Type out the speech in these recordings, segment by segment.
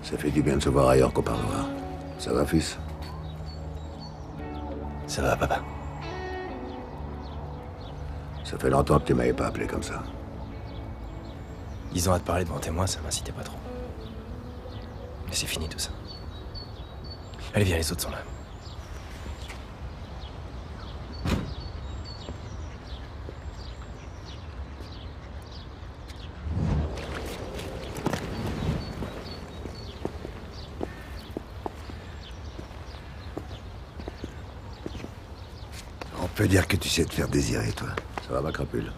Ça fait du bien de se voir ailleurs qu'au parloir. Ça va, fils? Ça va, papa. Ça fait longtemps que tu m'avais pas appelé comme ça. Ils ont à te parler devant témoin, ça m'incitait pas trop. Mais c'est fini tout ça. Allez, viens, les autres sont là. On peut dire que tu sais te faire désirer, toi. Ça va, ma crapule?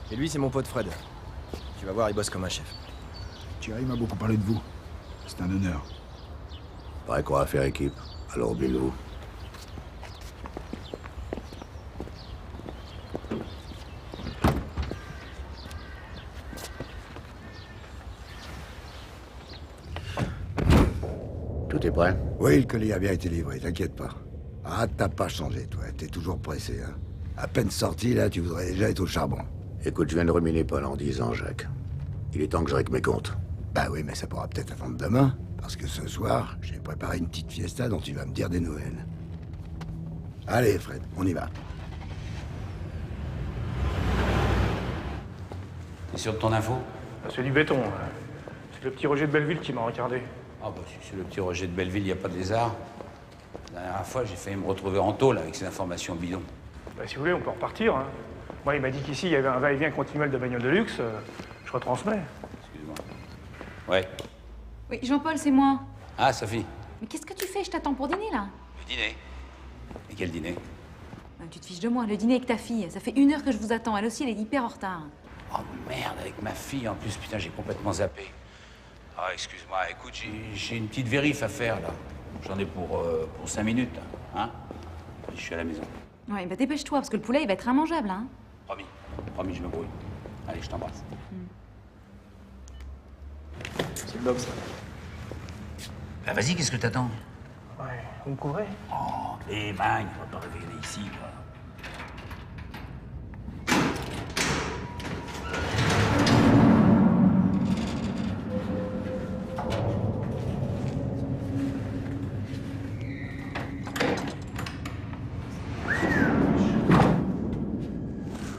Et lui, c'est mon pote Fred. Tu vas voir, il bosse comme un chef. Thierry m'a beaucoup parlé de vous. C'est un honneur. Pareil qu'on va faire équipe. Alors, Bilou. Tout est prêt? Oui, le colis a bien été livré, t'inquiète pas. Ah, t'as pas changé, toi. T'es toujours pressé, hein. À peine sorti, là, tu voudrais déjà être au charbon. Écoute, je viens de ruminer Paul en disant, Jacques. Il est temps que je règle mes comptes. Bah oui, mais ça pourra peut-être attendre demain. Parce que ce soir, j'ai préparé une petite fiesta dont tu vas me dire des nouvelles. Allez, Fred, on y va. T'es sûr de ton info? C'est du béton. C'est le petit Roger de Belleville qui m'a regardé. Ah bah si c'est le petit Roger de Belleville, il n'y a pas de lézard. La dernière fois, j'ai failli me retrouver en tôle avec ces informations bidons. Bah, si vous voulez, on peut repartir. Hein. Moi, il m'a dit qu'ici, il y avait un va-et-vient continuel de bagnoles de luxe. Je retransmets. Excuse-moi. Ouais. Oui, Jean-Paul, c'est moi. Ah, Sophie. Mais qu'est-ce que tu fais? Je t'attends pour dîner, là. Le dîner. Et quel dîner? Tu te fiches de moi, le dîner avec ta fille. Ça fait 1 heure que je vous attends. Elle aussi, elle est hyper en retard. Oh merde, avec ma fille en plus, putain, j'ai complètement zappé. Ah, excuse-moi, écoute, j'ai une petite vérif à faire, là. J'en ai pour 5 minutes, hein. Je suis à la maison. Ouais, bah dépêche-toi, parce que le poulet, il va être immangeable, hein. Promis. Promis, je me brouille. Allez, je t'embrasse. C'est le bloc, ça. Bah vas-y, qu'est-ce que t'attends? Ouais, vous me couvrez? Oh, les bagnes, on va pas réveiller ici, quoi.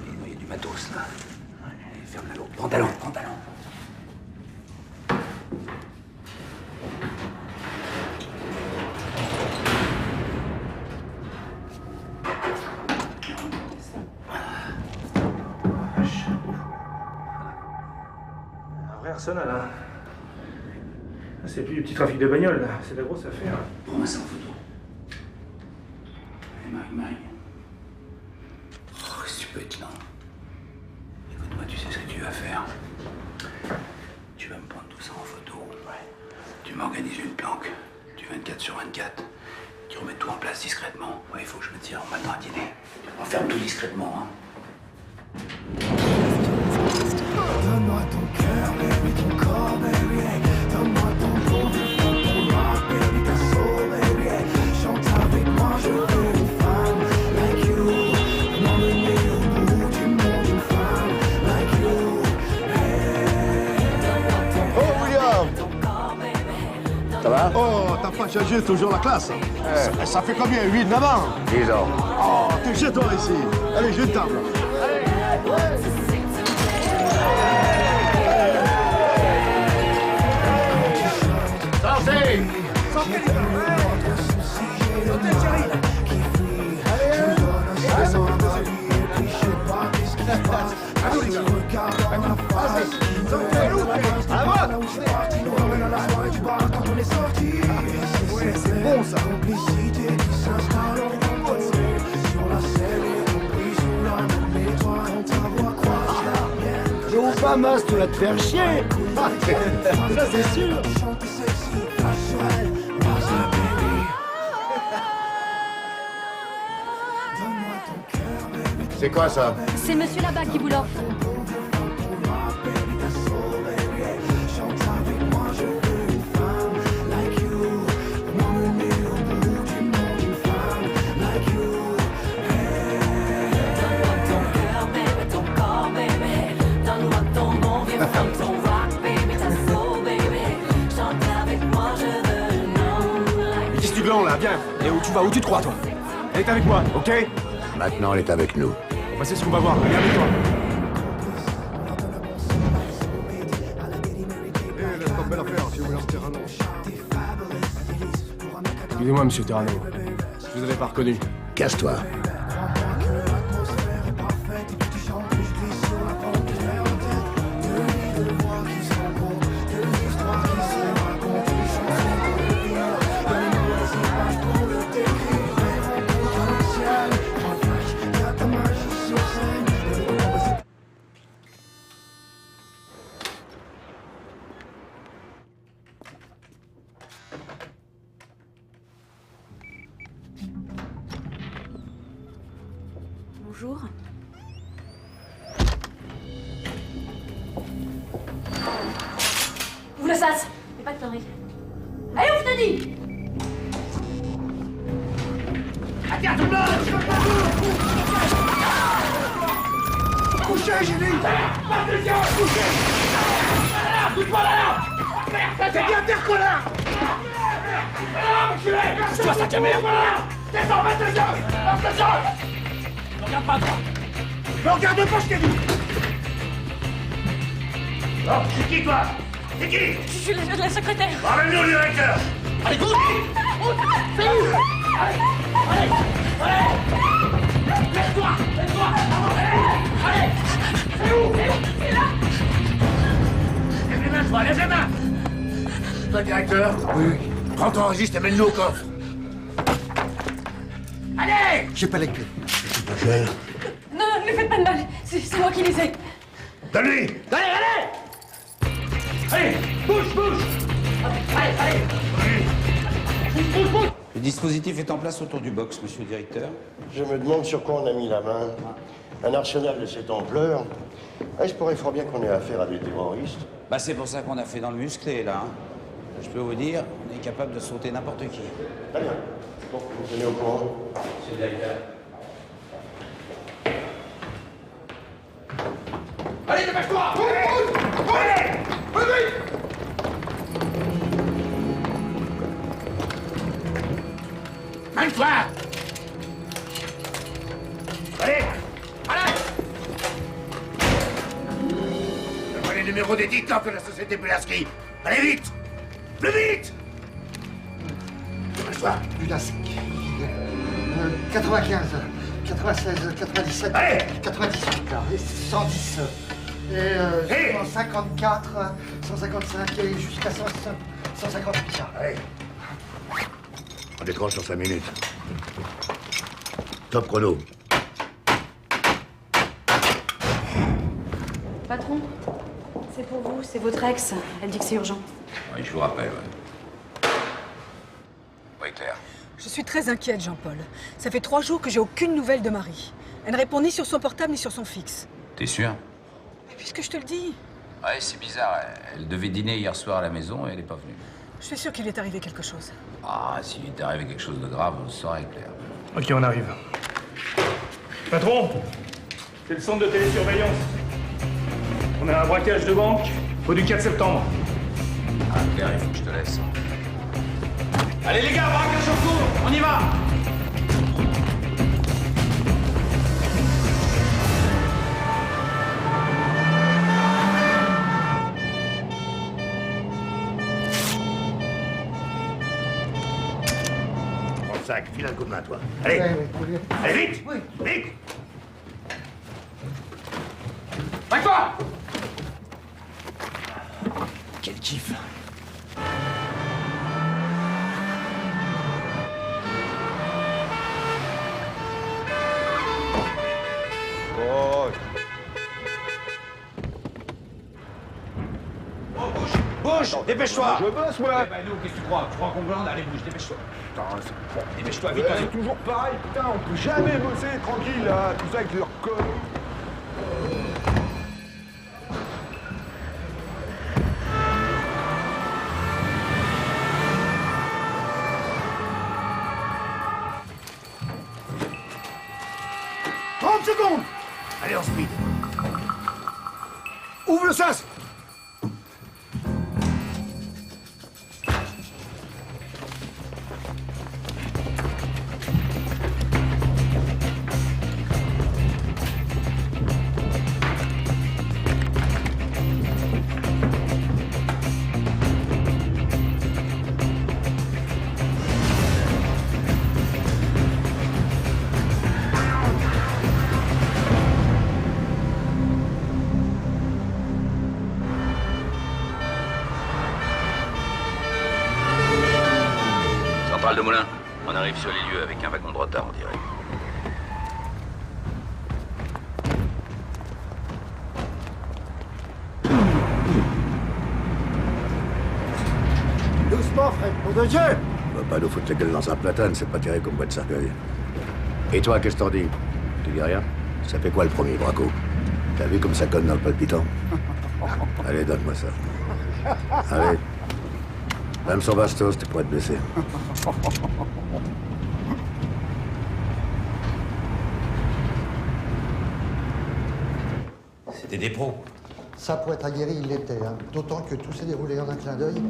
Il y a du matos, là. Allez, ferme la l'eau. Pantalon, pantalon. Un vrai arsenal, hein. C'est plus du petit trafic de bagnoles, là. C'est de la grosse affaire. Prends-moi ça en photo. Allez, Marie. Oh, qu'est-ce que tu peux être lent. Écoute-moi, tu sais ce que tu vas faire. Tu vas me prendre tout ça en photo. Ouais. Tu m'organises une planque. Du 24/24. Tu remets tout en place discrètement. Ouais, il faut que je me tire en m'attend à dîner. On ferme tout discrètement, hein. Donne-moi ton cœur, baby, ton corps, baby, hey. Donne-moi ton corps, ton rock, baby, ta soul, baby, hey. Chante avec moi, je veux une femme like you. M'emmener au bout du monde, une femme like you, hey. Oh, William! Ça va? Oh, t'as pas changé, toujours la classe. Ça fait combien? 8, 9 ans? 10 ans. Oh, t'es chez toi ici. Allez, j'ai une table. Sortez! C'est bon, ça. Je ouvre pas masse, tu vas te faire chier. Ça, c'est sûr. C'est quoi ça? C'est monsieur là-bas qui vous l'offre. Donne-moi rien. Et où tu vas? Où tu te crois, toi? Elle est avec moi, ok? Maintenant, elle est avec nous. On va c'est ce qu'on va voir. Viens avec toi. laisse tomber l'affaire, si vous voulez en Terrano. Excusez-moi, monsieur Terrano. Je vous avais pas reconnu. Casse-toi. Bonjour. Ouvre le sas. Fais pas de conneries. Allez, ouvre, t'as dit. Attends, tout le monde! Couchez, j'ai dit! Attention! Couchez! Pousse-moi la lampe! T'es bien terre, connard! Pousse-toi, sac à merde! Descends, attention! Regarde pas, toi! Ne regarde pas, je t'ai dit! Oh, c'est qui, toi? C'est qui? Je suis la secrétaire. Ramène-nous le directeur! Allez, cours! C'est où? Allez! Laisse-toi! Allez! C'est où? C'est là. Lève les mains, toi! Lève les mains! Toi, directeur? Oui. Prends ton registre et mène-nous au coffre. Allez! J'ai pas les clés. Non, ne lui faites pas de mal. C'est moi qui les ai. Donne-lui! Allez! Allez! Bouge! Allez! Bouge! Le dispositif est en place autour du box, monsieur le directeur. Je me demande sur quoi on a mis la main. Un arsenal de cette ampleur. Il se pourrait fort bien qu'on ait affaire à des terroristes. Bah, c'est pour ça qu'on a fait dans le musclé, là. Je peux vous dire, on est capable de sauter n'importe qui. Très bien. Bon, vous tenez au courant. Monsieur le directeur. Allez, dépêche-toi! Allez! Mène-toi! Allez! Donne-moi les numéros des titans de la société Pulaski! Allez vite! Plus vite! Dépêche-toi! Pulaski. 95, 96, 97, Allez! 98, et 110, et 154, 155 et jusqu'à 158. Allez. On décroche dans 5 minutes. Top chrono. Patron, c'est pour vous, c'est votre ex. Elle dit que c'est urgent. Oui, je vous rappelle, ouais. Oui, Claire. Je suis très inquiète, Jean-Paul. Ça fait 3 jours que j'ai aucune nouvelle de Marie. Elle ne répond ni sur son portable ni sur son fixe. T'es sûr? Mais puisque je te le dis. Ouais, c'est bizarre. Elle devait dîner hier soir à la maison et elle n'est pas venue. Je suis sûre qu'il est arrivé quelque chose. Ah, s'il est arrivé quelque chose de grave, on le saurait, Claire. Ok, on arrive. Patron, c'est le centre de télésurveillance. On a un braquage de banque au du 4 septembre. Ah, Claire, il faut que je te laisse. Allez, les gars, braquage au cours! On y va! Prends le sac, file un coup de main, toi. Allez! Oui. Allez, vite! Oui. Vite! Braque-toi! Quel kiff! Bouge! Dépêche-toi! Je bosse, moi. nous, qu'est-ce que tu crois? Tu crois qu'on blinde? Allez, bouge, dépêche-toi. Dépêche-toi, vite, C'est toujours pareil, putain, on peut jamais bosser tranquille, là, tout ça avec leur conneries. Secondes! Allez, en speed. Ouvre le sas! Centrale de Moulin, on arrive sur les lieux avec un wagon de retard, on dirait. Doucement, Fred, pour de Dieu! On va pas nous foutre la gueule dans un platane, c'est pas terrible comme boîte de cercueil. Et toi, qu'est-ce que t'en dis? Tu dis rien? Ça fait quoi le premier braco? T'as vu comme ça conne dans le palpitant? Allez, donne-moi ça. Allez. Même son bastos, tu pourrais te blesser. C'était des pros. Ça, pour être aguerri, il l'était. Hein. D'autant que tout s'est déroulé en un clin d'œil.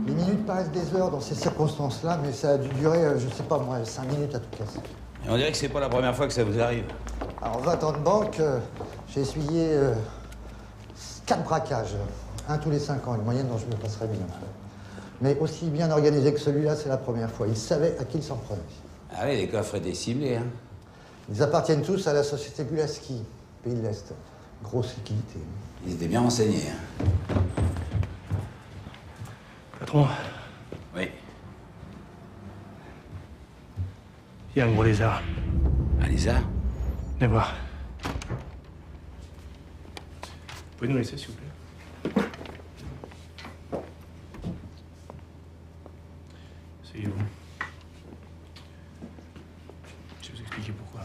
Les minutes paraissent des heures dans ces circonstances-là, mais ça a dû durer, je sais pas moi, 5 minutes à tout casser. Et on dirait que c'est pas la première fois que ça vous arrive. Alors, 20 ans de banque, j'ai essuyé 4 braquages. Un tous les 5 ans, une moyenne dont je me passerais bien. Mais aussi bien organisé que celui-là, c'est la première fois. Il savait à qui il s'en prenait. Ah oui, les coffres étaient ciblés, hein. Ils appartiennent tous à la société Gulaski, pays de l'Est. Grosse liquidité. Ils étaient bien renseignés, hein. Patron, Oui. il y a un gros lézard. Un lézard? Venez voir. Vous pouvez nous laisser, s'il vous plaît? Asseyez-vous. Je vais vous expliquer pourquoi.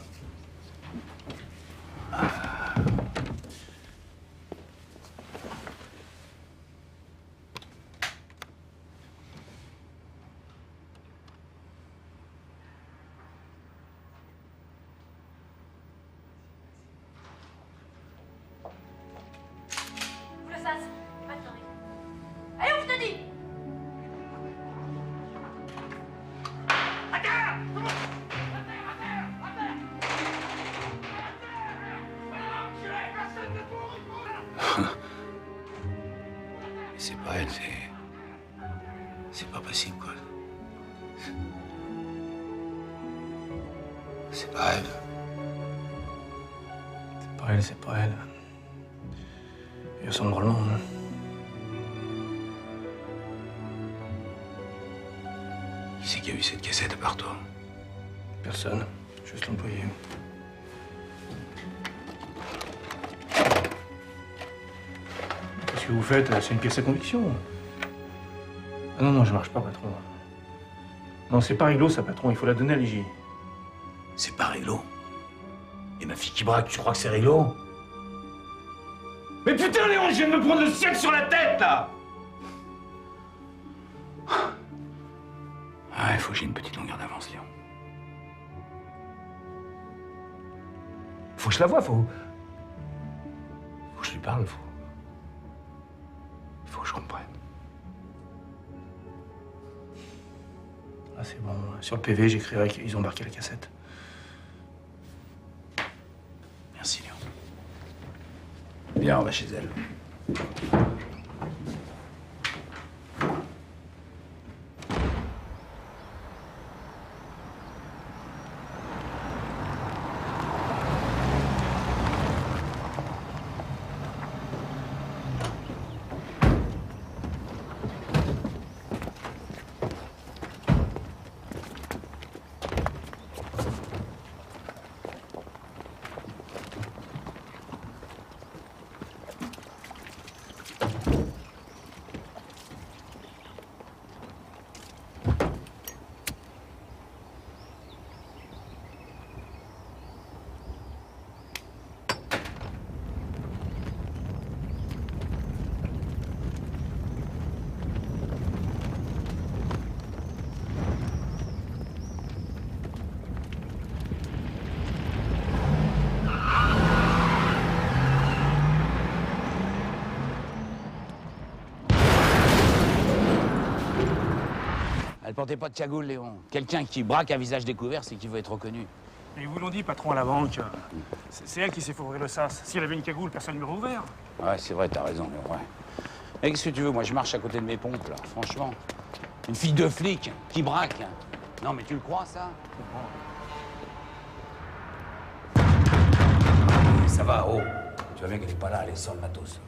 Ouvre le sas. Maintenant. Allez, ouvre, je te dis. C'est pas elle, c'est pas possible, quoi. C'est pas elle. C'est pas elle, c'est pas elle. Il ressemble drôlement, hein. Qui c'est qui a eu cette cassette à part toi? Personne. Juste l'employé. Ce que vous faites, c'est une pièce à conviction. Ah non, je marche pas, patron. Non, c'est pas réglo, ça, patron. Il faut la donner à l'IJ. C'est pas réglo. Et ma fille qui braque, tu crois que c'est réglo? Mais putain, Léon, je viens de me prendre le ciel sur la tête, là! Ah, il faut que j'ai une petite longueur d'avance, Léon. Faut que je la voie, faut que je lui parle, faut que je comprenne. Ah, c'est bon. Sur le PV, j'écrirai qu'ils ont embarqué la cassette. Merci, Léon. Viens, on va chez elle. Elle portait pas de cagoule, Léon. Quelqu'un qui braque un visage découvert, c'est qu'il veut être reconnu. Mais ils vous l'ont dit, patron, à la banque. C'est elle qui s'est fait ouvrir le sas. Si elle avait une cagoule, personne ne l'aurait ouvert. Ouais, c'est vrai, t'as raison, Léon, ouais. Mais qu'est-ce que tu veux? Moi, je marche à côté de mes pompes, là, franchement. Une fille de flic qui braque. Non, mais tu le crois, ça? Ça va, oh. Tu vois bien qu'elle est pas là, elle est sans le matos.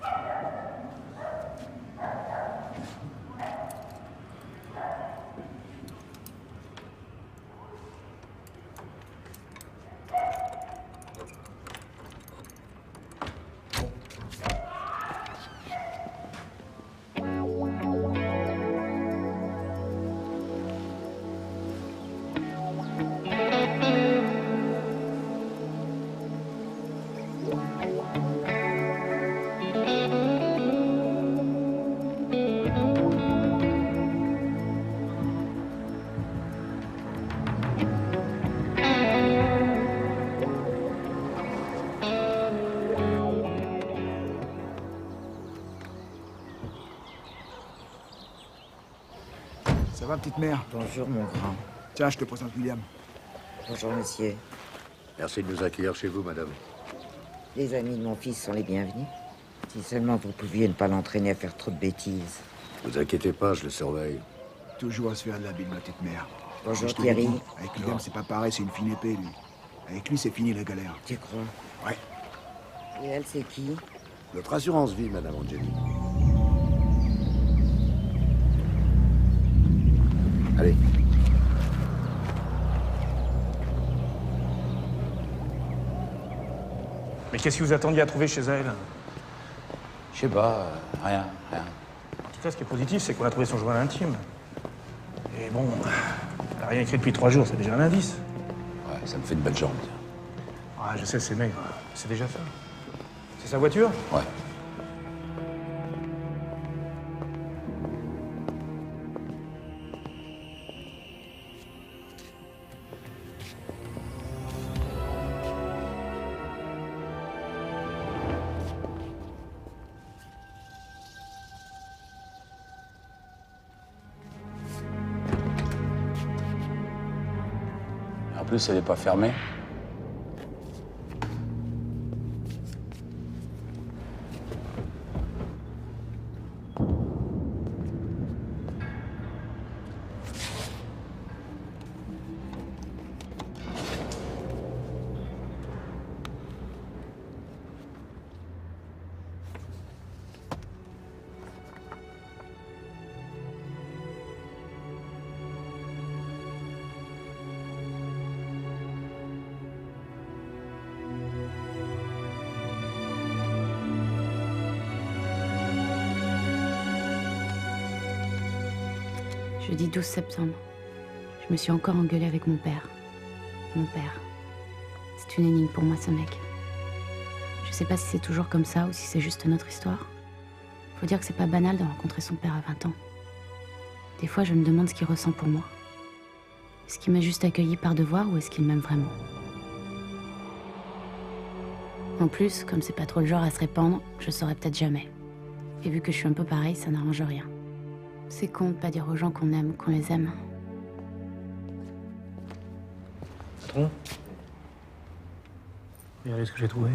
Ça va, petite mère? Bonjour, mon grand. Tiens, je te présente William. Bonjour, monsieur. Merci de nous accueillir chez vous, madame. Les amis de mon fils sont les bienvenus. Si seulement vous pouviez ne pas l'entraîner à faire trop de bêtises. Vous inquiétez pas, je le surveille. Toujours à se faire de la bille, ma petite mère. Bonjour, Je te Thierry. l'ai dit, avec William, c'est pas pareil, c'est une fine épée, lui. Avec lui, c'est fini la galère. Tu crois? Ouais. Et elle, c'est qui? Notre assurance vie, madame Angeli. Allez. Mais qu'est-ce que vous attendiez à trouver chez elle? Je sais pas, rien. En tout cas, ce qui est positif, c'est qu'on a trouvé son journal intime. Et bon, elle n'a rien écrit depuis 3 jours, c'est déjà un indice. Ouais, ça me fait une belle jambe. Ah, je sais, c'est maigre. C'est déjà ça. C'est sa voiture? Ouais. En plus, elle n'est pas fermée. Jeudi 12 septembre. Je me suis encore engueulée avec mon père. Mon père. C'est une énigme pour moi, ce mec. Je sais pas si c'est toujours comme ça ou si c'est juste notre histoire. Faut dire que c'est pas banal de rencontrer son père à 20 ans. Des fois, je me demande ce qu'il ressent pour moi. Est-ce qu'il m'a juste accueilli par devoir ou est-ce qu'il m'aime vraiment? En plus, comme c'est pas trop le genre à se répandre, je saurais peut-être jamais. Et vu que je suis un peu pareil, ça n'arrange rien. C'est con de pas dire aux gens qu'on aime, qu'on les aime. Patron? Regardez ce que j'ai trouvé.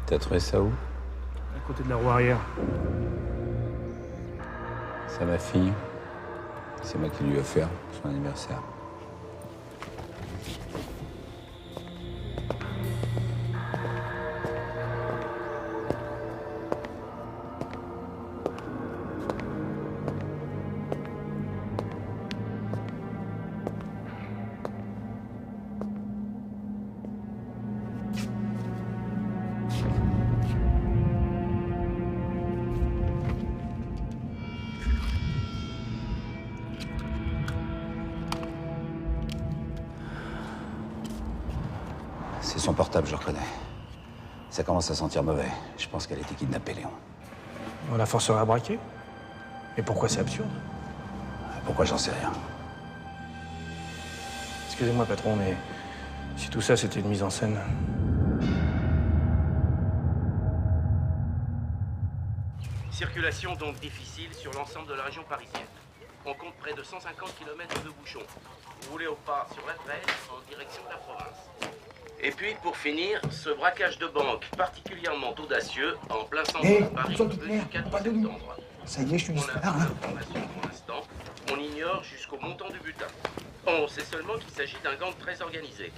T'as trouvé ça où? À côté de la roue arrière. C'est ma fille. C'est moi qui lui ai offert pour son anniversaire. C'est son portable, je reconnais. Ça commence à sentir mauvais. Je pense qu'elle a été kidnappée, Léon. On la forcera à braquer? Mais pourquoi c'est absurde? Pourquoi, j'en sais rien. Excusez-moi, patron, mais si tout ça, c'était une mise en scène... Circulation donc difficile sur l'ensemble de la région parisienne. On compte près de 150 km de bouchons. Vous roulez au pas sur la 13 en direction de la province. Et puis, pour finir, ce braquage de banque particulièrement audacieux en plein centre de Paris le 4 septembre. Ça y est, je suis une star, hein. Pour l'instant, on ignore jusqu'au montant du butin. On sait seulement qu'il s'agit d'un gang très organisé.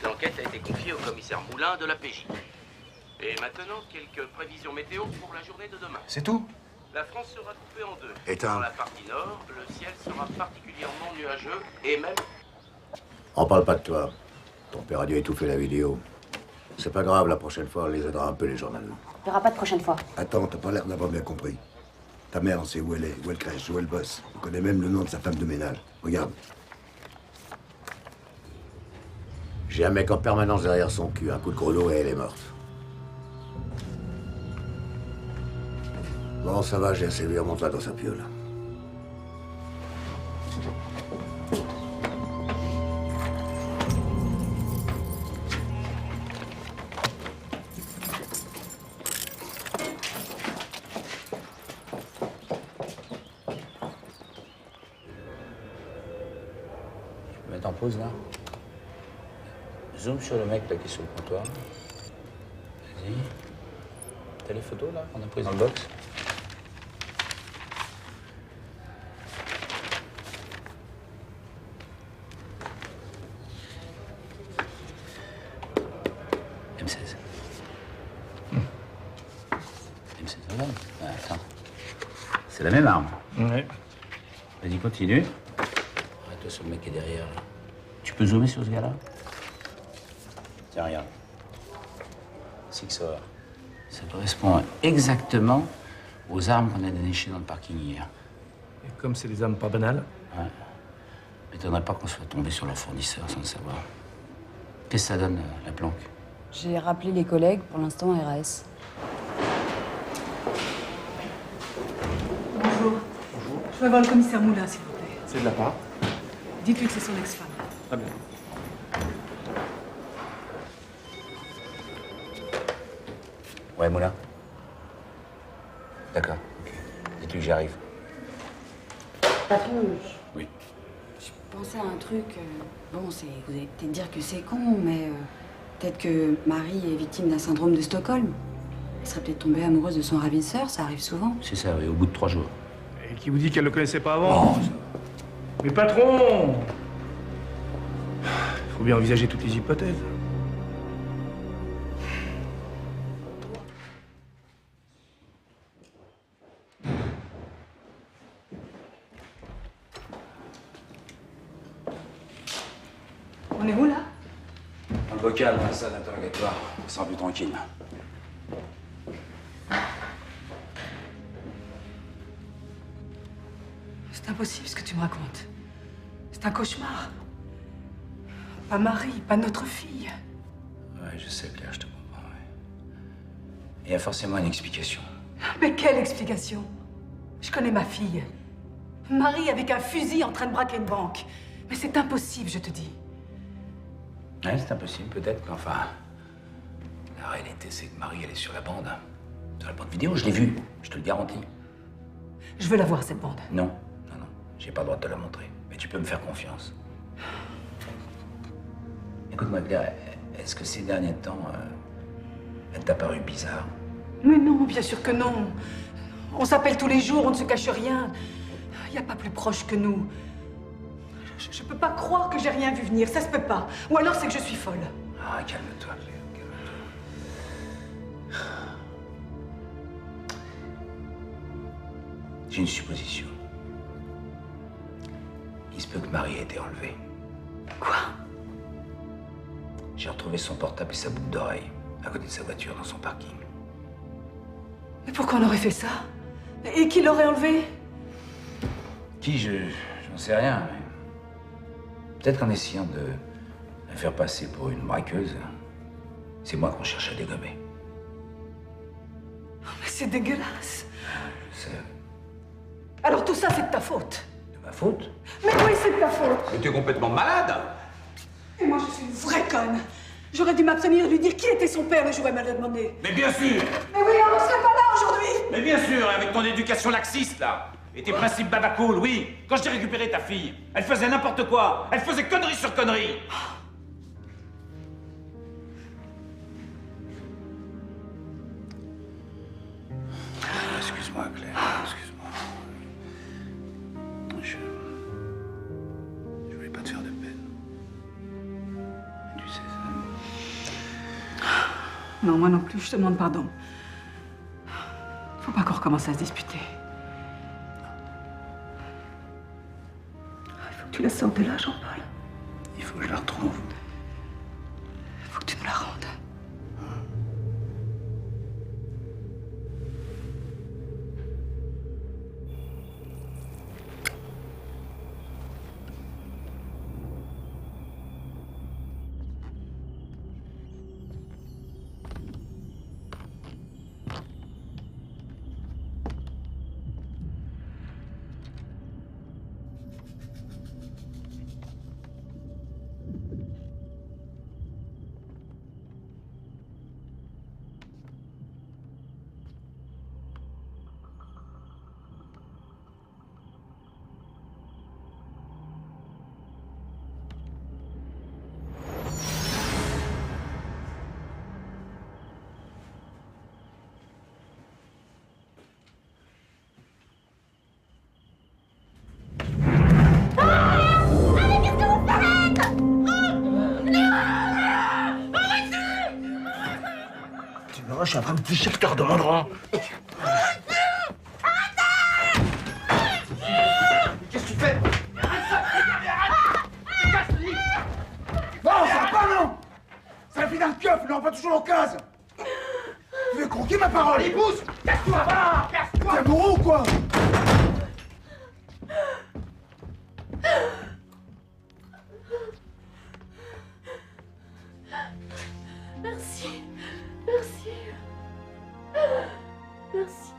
L'enquête a été confiée au commissaire Moulin de la PJ. Et maintenant, quelques prévisions météo pour la journée de demain. C'est tout? La France sera coupée en deux. Éteins. Dans la partie nord, le ciel sera particulièrement nuageux et même... On parle pas de toi. Ton père a dû étouffer la vidéo. C'est pas grave, la prochaine fois, on les aidera un peu, les journalistes. Il n'y aura pas de prochaine fois. Attends, t'as pas l'air d'avoir bien compris. Ta mère, on sait où elle est, où elle crèche, où elle bosse. On connaît même le nom de sa femme de ménage. Regarde. J'ai un mec en permanence derrière son cul, un coup de gros lot et elle est morte. Bon, ça va, j'ai assez vu, remonte-la dans sa piole. pose là. Zoom sur le mec là qui est sur le comptoir. Vas-y. T'as les photos là qu'on a prises dans le box? M16. M16, regarde. Ah, attends. C'est la même arme. Ouais. Vas-y, continue. Arrête-toi sur le mec qui est derrière. Là. Tu peux zoomer sur ce gars-là? Tiens, regarde. Sixor. Ça correspond exactement aux armes qu'on a dénichées dans le parking hier. Et comme c'est des armes pas banales. Ouais. M'étonnerait pas qu'on soit tombé sur leur fournisseur sans le savoir. Qu'est-ce que ça donne, la planque? J'ai rappelé les collègues, pour l'instant RAS. Bonjour. Bonjour. Je vais voir le commissaire Moulin, s'il vous plaît. C'est de la part? Dites-lui que c'est son ex-femme. Très bien. Ouais, Moulin. D'accord, ok. Dites-lui que j'arrive. Patron, Oui. je pensais à un truc. Bon, vous allez peut-être dire que c'est con, mais peut-être que Marie est victime d'un syndrome de Stockholm. Elle serait peut-être tombée amoureuse de son ravisseur, ça arrive souvent. C'est ça, oui, au bout de 3 jours. Et qui vous dit qu'elle le connaissait pas avant? Mais patron! Il faut bien envisager toutes les hypothèses. On est où, là? Dans le bocal, dans la salle d'interrogatoire. On sera plus tranquille. C'est impossible ce que tu me racontes. C'est un cauchemar. Pas Marie, pas notre fille. Ouais, je sais, Claire, je te comprends, ouais. Il y a forcément une explication. Mais quelle explication? Je connais ma fille. Marie avec un fusil en train de braquer une banque. Mais c'est impossible, je te dis. Ouais, c'est impossible, peut-être, mais enfin... La réalité, c'est que Marie, elle est sur la bande. Sur la bande vidéo, je l'ai vue, je te le garantis. Je veux la voir, cette bande. Non, non, non, j'ai pas le droit de te la montrer. Mais tu peux me faire confiance. Écoute-moi, Claire, est-ce que ces derniers temps, elle t'a paru bizarre? Mais non, bien sûr que non. On s'appelle tous les jours, on ne se cache rien. Il n'y a pas plus proche que nous. Je peux pas croire que j'ai rien vu venir, ça se peut pas. Ou alors c'est que je suis folle. Ah, calme-toi, Claire, calme-toi. J'ai une supposition. Il se peut que Marie ait été enlevée. Quoi? J'ai retrouvé son portable et sa boucle d'oreille à côté de sa voiture dans son parking. Mais pourquoi on aurait fait ça? Et qui l'aurait enlevé? Qui, j'en sais rien. Mais... peut-être qu'en essayant de la faire passer pour une braqueuse, c'est moi qu'on cherche à dégommer. Oh, mais c'est dégueulasse. Je sais. Alors tout ça, c'est de ta faute. De ma faute? Mais oui, c'est de ta faute. Mais t'es complètement malade! Et moi, je suis une vraie conne. J'aurais dû m'abstenir de lui dire qui était son père le jour où elle m'a demandé. Mais bien sûr! Mais oui, on ne serait pas là aujourd'hui. Mais bien sûr, avec ton éducation laxiste, là! Et tes principes babacool, oui! Quand j'ai récupéré ta fille, elle faisait n'importe quoi! Elle faisait connerie sur connerie! Excuse-moi, Claire, excuse-moi. Je voulais pas te faire de peine. Tu sais ça. Non, moi non plus, je te demande pardon. Faut pas qu'on recommence à se disputer. Il faut que tu la sortes de là, Jean-Paul. Il faut que je la retrouve. Il faut que tu me la rendes. Non, je suis un vrai petit secteur de mon droit. Qu'est-ce que tu fais? Arrête ça! Casse le lit! Non, ça va pas, non! C'est la fille d'un keuf, il n'aura pas toujours l'occasion! Tu veux croquer ma parole? Allez, pousse! Casse-toi! Va! Casse-toi! T'es bourreau ou quoi? Merci. Merci. Merci.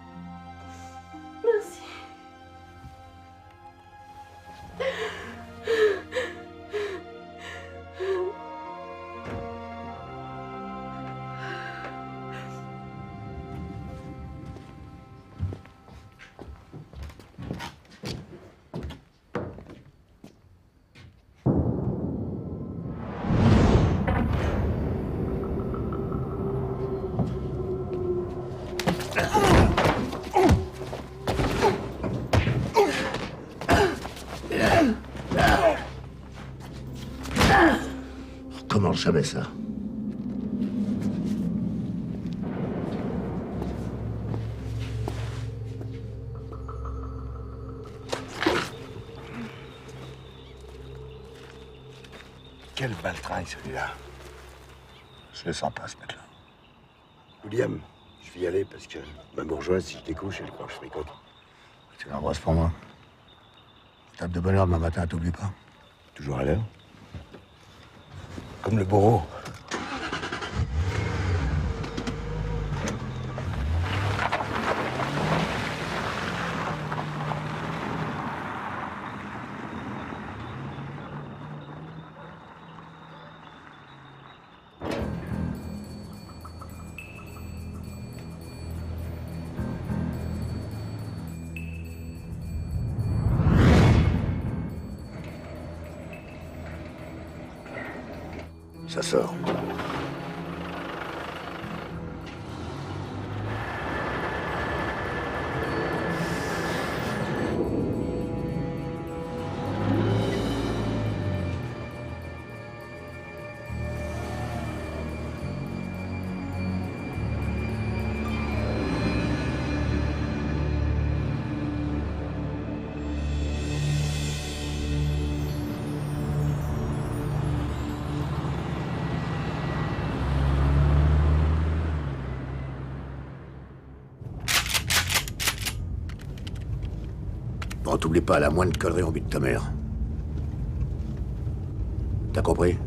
Merci. Comment je savais ça? Quel baltringue celui-là. Je le sens pas, ce mec-là. William, je vais y aller parce que ma bourgeoise, si je découche, elle croit que je fricote. Tu l'embrasses pour moi. Tape de bonne heure demain matin, t'oublies pas. Toujours à l'heure. Comme le bourreau. Ça sort. Bon, t'oublies pas, la moindre connerie, on bute ta mère. T'as compris?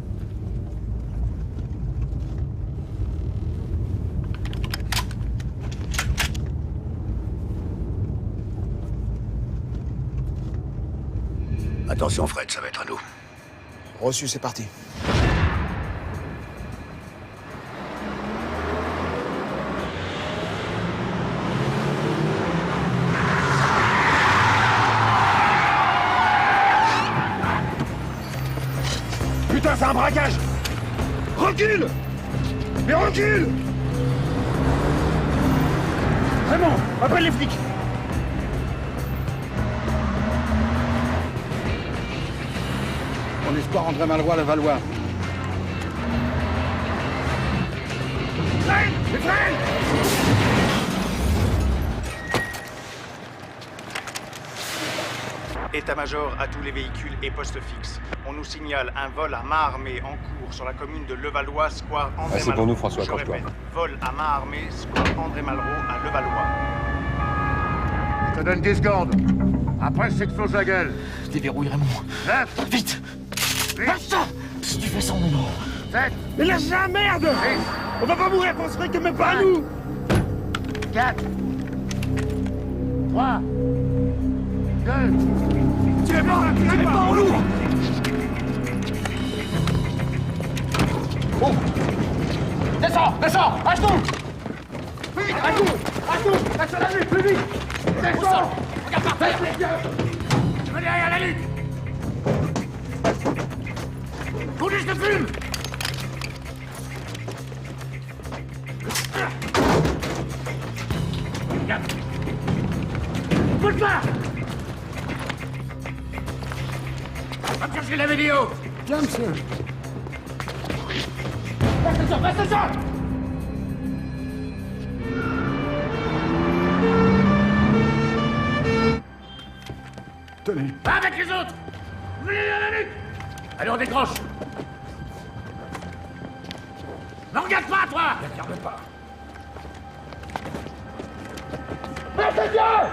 Attention, Fred, ça va être à nous. Reçu, c'est parti. Putain, c'est un braquage! Recule! Mais recule! Raymond, appelle les flics! Mon espoir André Malraux, Levallois. Freine! Mais freine! État-major à tous les véhicules et postes fixes. On nous signale un vol à main armée en cours sur la commune de Levallois, square André Malraux. C'est pour nous, François, Je accroche-toi. répète, vol à main armée, square André Malraux à Levallois. Je te donne 10 secondes. Après, je t'explose la gueule. Déverrouille Raymond. 9. Vite! Lâche ça! Si tu fais ça, on est mort. 7. Mais lâche la merde! On va pas mourir pour ce fric, mais pas à nous! 4. 3. 2. Tu es pas en lourd! Oh! Descends! Descends! À genoux! Vite! À genoux! À genoux! Laisse la lutte, plus vite! Descends! Regarde par terre! Je me derrière la lutte! Conduis, je te fume! Regarde! Bouge pas! Va me chercher la vidéo! Bien, monsieur. Reste ça! Reste ça! Tenez. Va avec les autres! Venez à la nuque! Allez, on décroche! Ne regarde pas, toi! Ne regarde pas. Attention!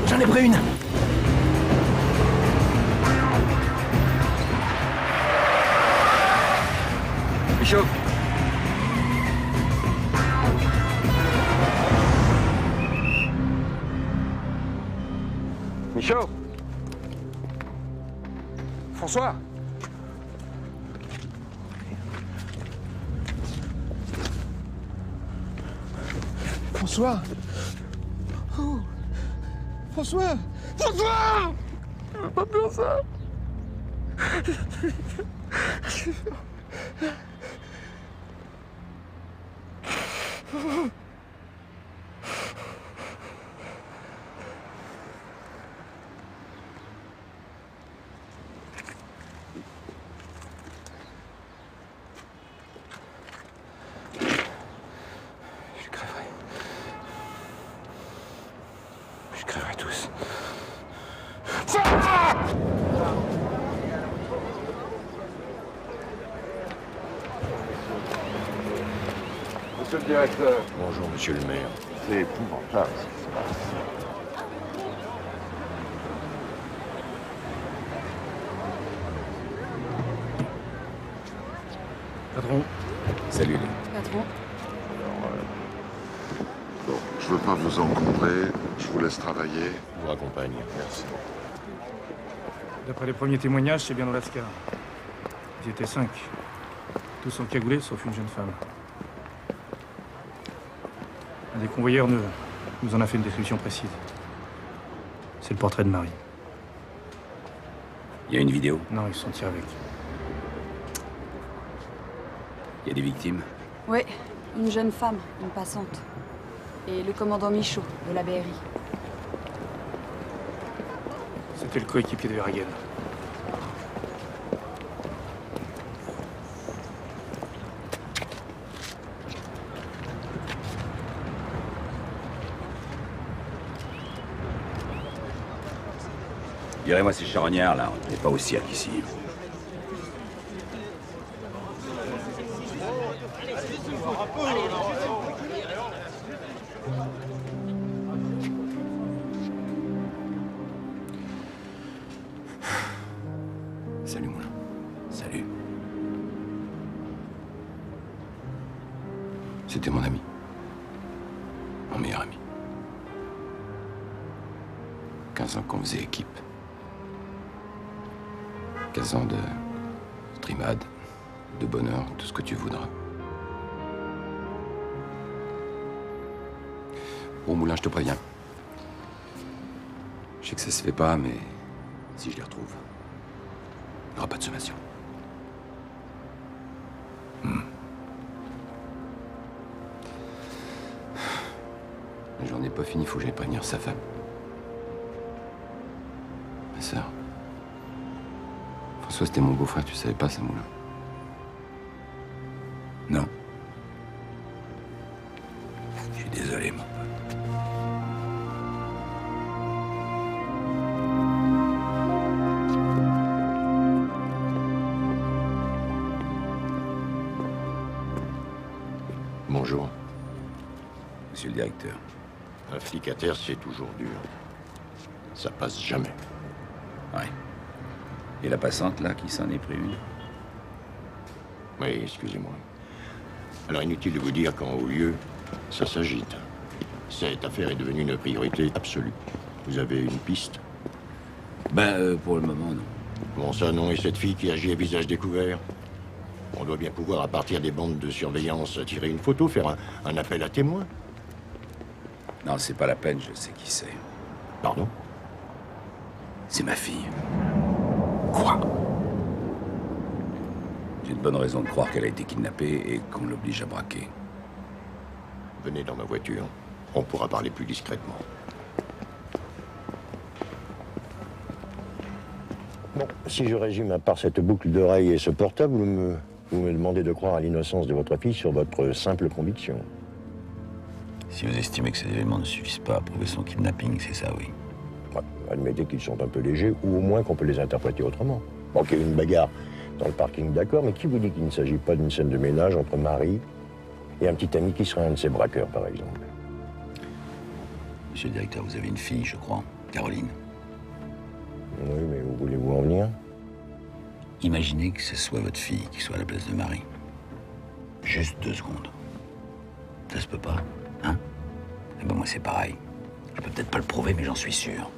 J'en ai pris une. Michaud. Michaud. François. François. Oh. François. François. Je veux pas faire ça. Je crèverai tous. Monsieur le directeur. Bonjour, monsieur le maire. C'est épouvantable. Patron. Salut, Léon. Patron. Bon, je veux pas vous encombrer, je vous laisse travailler. Je vous raccompagne. Merci. D'après les premiers témoignages, c'est bien dans l'Ascar. Ils étaient 5. Tous encagoulés, sauf une jeune femme. Un des convoyeurs nous en a fait une description précise. C'est le portrait de Marie. Il y a une vidéo? Non, ils sont tirés avec. Il y a des victimes? Oui, une jeune femme, une passante. Et le commandant Michaud, de la BRI. C'était le coéquipier de Verhaeghe. Direz-moi ces charognards, là, on n'est pas au cirque ici. Salut, Moulin. Salut. C'était mon ami. Mon meilleur ami. 15 ans qu'on faisait équipe. 15 ans de trimade, de bonheur, tout ce que tu voudras. Bon, Moulin, je te préviens. Je sais que ça se fait pas, mais si je les retrouve, il n'y aura pas de sommation. J'en ai pas fini, faut que j'aille prévenir sa femme. Ma sœur. François, c'était mon beau-frère, tu savais pas ça, Moulin? Non. Je suis désolé, mon pote. Bonjour. Monsieur le directeur. Un flic à terre, c'est toujours dur. Ça passe jamais. Ouais. Et la passante, là, qui s'en est pris une? Oui, excusez-moi. Alors, inutile de vous dire qu'en haut lieu, ça s'agite. Cette affaire est devenue une priorité absolue. Vous avez une piste? Ben, pour le moment, non. Comment ça, non? Et cette fille qui agit à visage découvert? On doit bien pouvoir, à partir des bandes de surveillance, tirer une photo, faire un appel à témoins. Non, c'est pas la peine, je sais qui c'est. Pardon? C'est ma fille. Quoi? J'ai de bonnes raisons de croire qu'elle a été kidnappée et qu'on l'oblige à braquer. Venez dans ma voiture. On pourra parler plus discrètement. Bon, si je résume à part cette boucle d'oreille et ce portable, vous me demandez de croire à l'innocence de votre fille sur votre simple conviction. Si vous estimez que ces éléments ne suffisent pas à prouver son kidnapping, c'est ça, oui. Ouais, admettez qu'ils sont un peu légers, ou au moins qu'on peut les interpréter autrement. Bon, qu'il y ait une bagarre dans le parking, d'accord, mais qui vous dit qu'il ne s'agit pas d'une scène de ménage entre Marie et un petit ami qui serait un de ses braqueurs, par exemple? Monsieur le directeur, vous avez une fille, je crois, Caroline. Oui, mais où voulez-vous en venir? Imaginez que ce soit votre fille qui soit à la place de Marie. Juste 2 secondes. Ça se peut pas, hein? Eh ben moi, c'est pareil. Je peux peut-être pas le prouver, mais j'en suis sûr.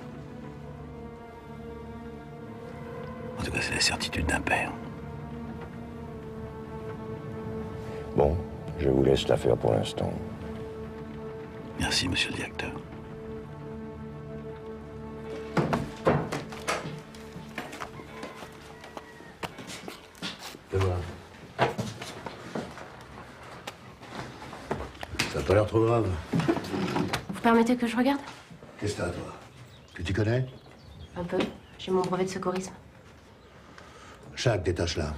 En tout cas, c'est la certitude d'un père. Bon, je vous laisse l'affaire pour l'instant. Merci, monsieur le directeur. Ça va. Ça a pas l'air trop grave. Vous permettez que je regarde? Qu'est-ce que t'as, toi? Que tu connais? Un peu. J'ai mon brevet de secourisme. Chaque détache là.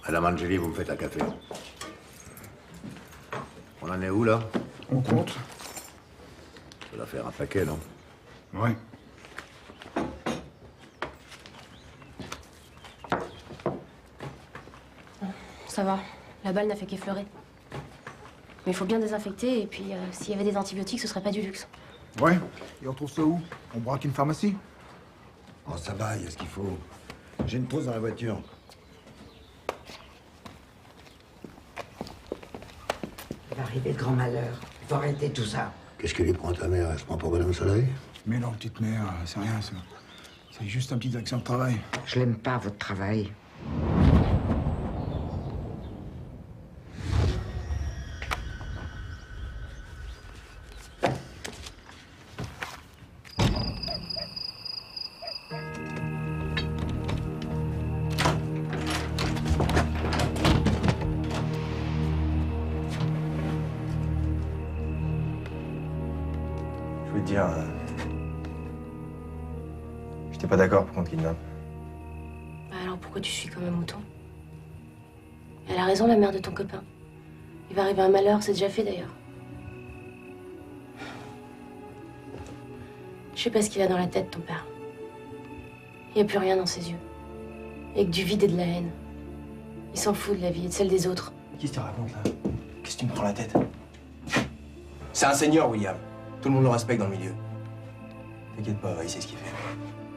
Madame Angeli, vous me faites un café. On en est où, là? On compte. Ça va faire un paquet, non? Ouais. Ça va. La balle n'a fait qu'effleurer. Mais il faut bien désinfecter, et puis s'il y avait des antibiotiques, ce serait pas du luxe. Ouais. Et on trouve ça où? On braque une pharmacie? Oh, ça va, il y a ce qu'il faut. J'ai une trousse dans la voiture. Il va arriver de grands malheurs. Il faut arrêter tout ça. Qu'est-ce que lui prend ta mère? Elle se prend pour Madame Soleil? Mais non, petite mère, c'est rien, ça. C'est juste un petit accident de travail. Je l'aime pas, votre travail. Je voulais te dire... J'étais pas d'accord pour qu'on te kidnappe. Bah alors pourquoi tu suis comme un mouton? Elle a raison, la mère de ton copain. Il va arriver un malheur, c'est déjà fait d'ailleurs. Je sais pas ce qu'il a dans la tête, ton père. Il n'y a plus rien dans ses yeux. Il y a que du vide et de la haine. Il s'en fout de la vie et de celle des autres. Qu'est-ce que tu racontes là? Qu'est-ce que tu me prends la tête? C'est un seigneur, William. Tout le monde le respecte dans le milieu. T'inquiète pas, il sait ce qu'il fait.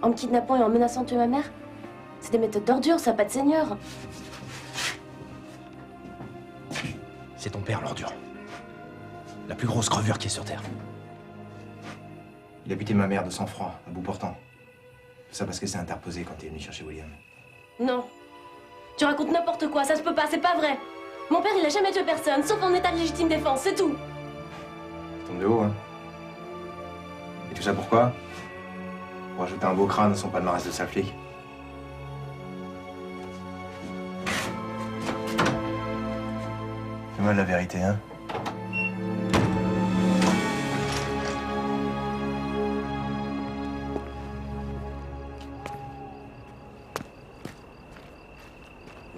En me kidnappant et en menaçant de tuer ma mère, c'est des méthodes d'ordure, ça, pas de seigneur. C'est ton père, l'ordure. La plus grosse crevure qui est sur Terre. Il a buté ma mère de sang-froid, à bout portant. Ça parce qu'elle s'est interposée quand t'es venu chercher William. Non. Tu racontes n'importe quoi, ça se peut pas, c'est pas vrai. Mon père, il a jamais tué personne, sauf en état de légitime défense, c'est tout. Ça tombe de haut, hein. Et tout ça pourquoi? Pour ajouter un beau crâne à son palmarès de sale flic. C'est mal la vérité, hein.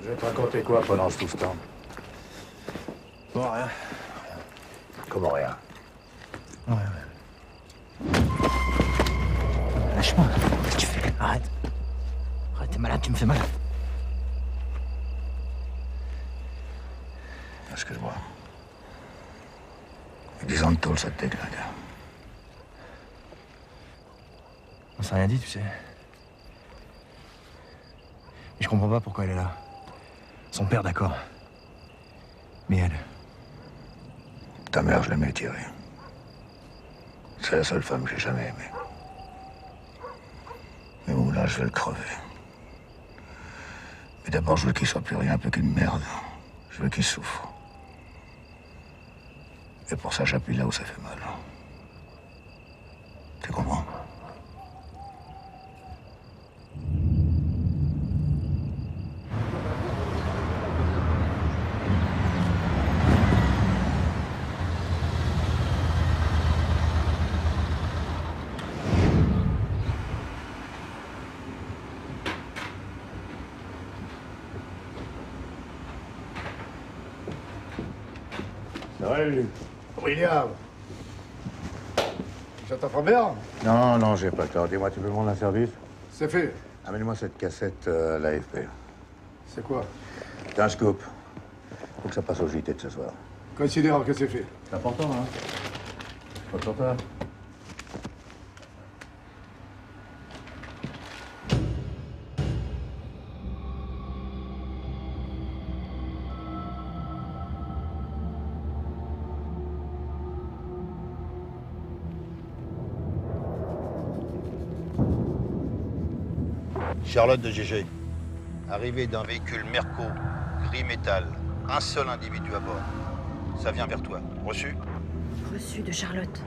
Vous êtes raconté quoi pendant tout ce temps? Bon, rien. Comment rien? Ouais. Lâche-moi. Qu'est-ce que tu fais? Arrête. Arrête, t'es malade, tu me fais mal. Excuse-moi. 10 ans de tôle, ça te déglingue. On s'est rien dit, tu sais. Et je comprends pas pourquoi elle est là. Son père, d'accord. Mais elle... Ta mère, je l'aimais, Thierry. C'est la seule femme que j'ai jamais aimée. Mais bon, là, je vais le crever. Mais d'abord, je veux qu'il soit plus rien, un peu qu'une merde. Je veux qu'il souffre. Et pour ça, j'appuie là où ça fait mal. Tu comprends? Salut. William. Ça t'en bien? Non, non, j'ai pas le temps. Dis-moi, tu veux me rendre un service? C'est fait. Amène-moi cette cassette à l'AFP. C'est quoi? C'est un scoop. Faut que ça passe au JT de ce soir. Considère que c'est fait. C'est important, hein? Pas pour toi. Charlotte de GG. Arrivée d'un véhicule Merco, gris métal. Un seul individu à bord. Ça vient vers toi. Reçu? Reçu de Charlotte.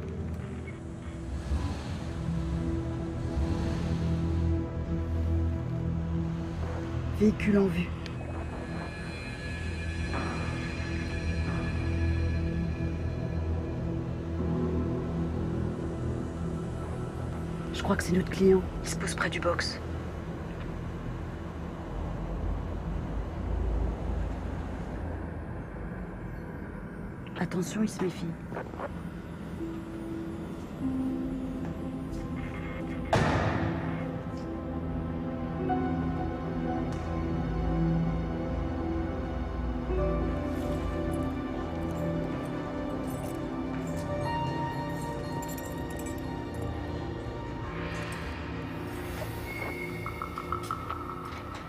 Véhicule en vue. Je crois que c'est notre client. Il se pose près du box. Attention, il se méfie.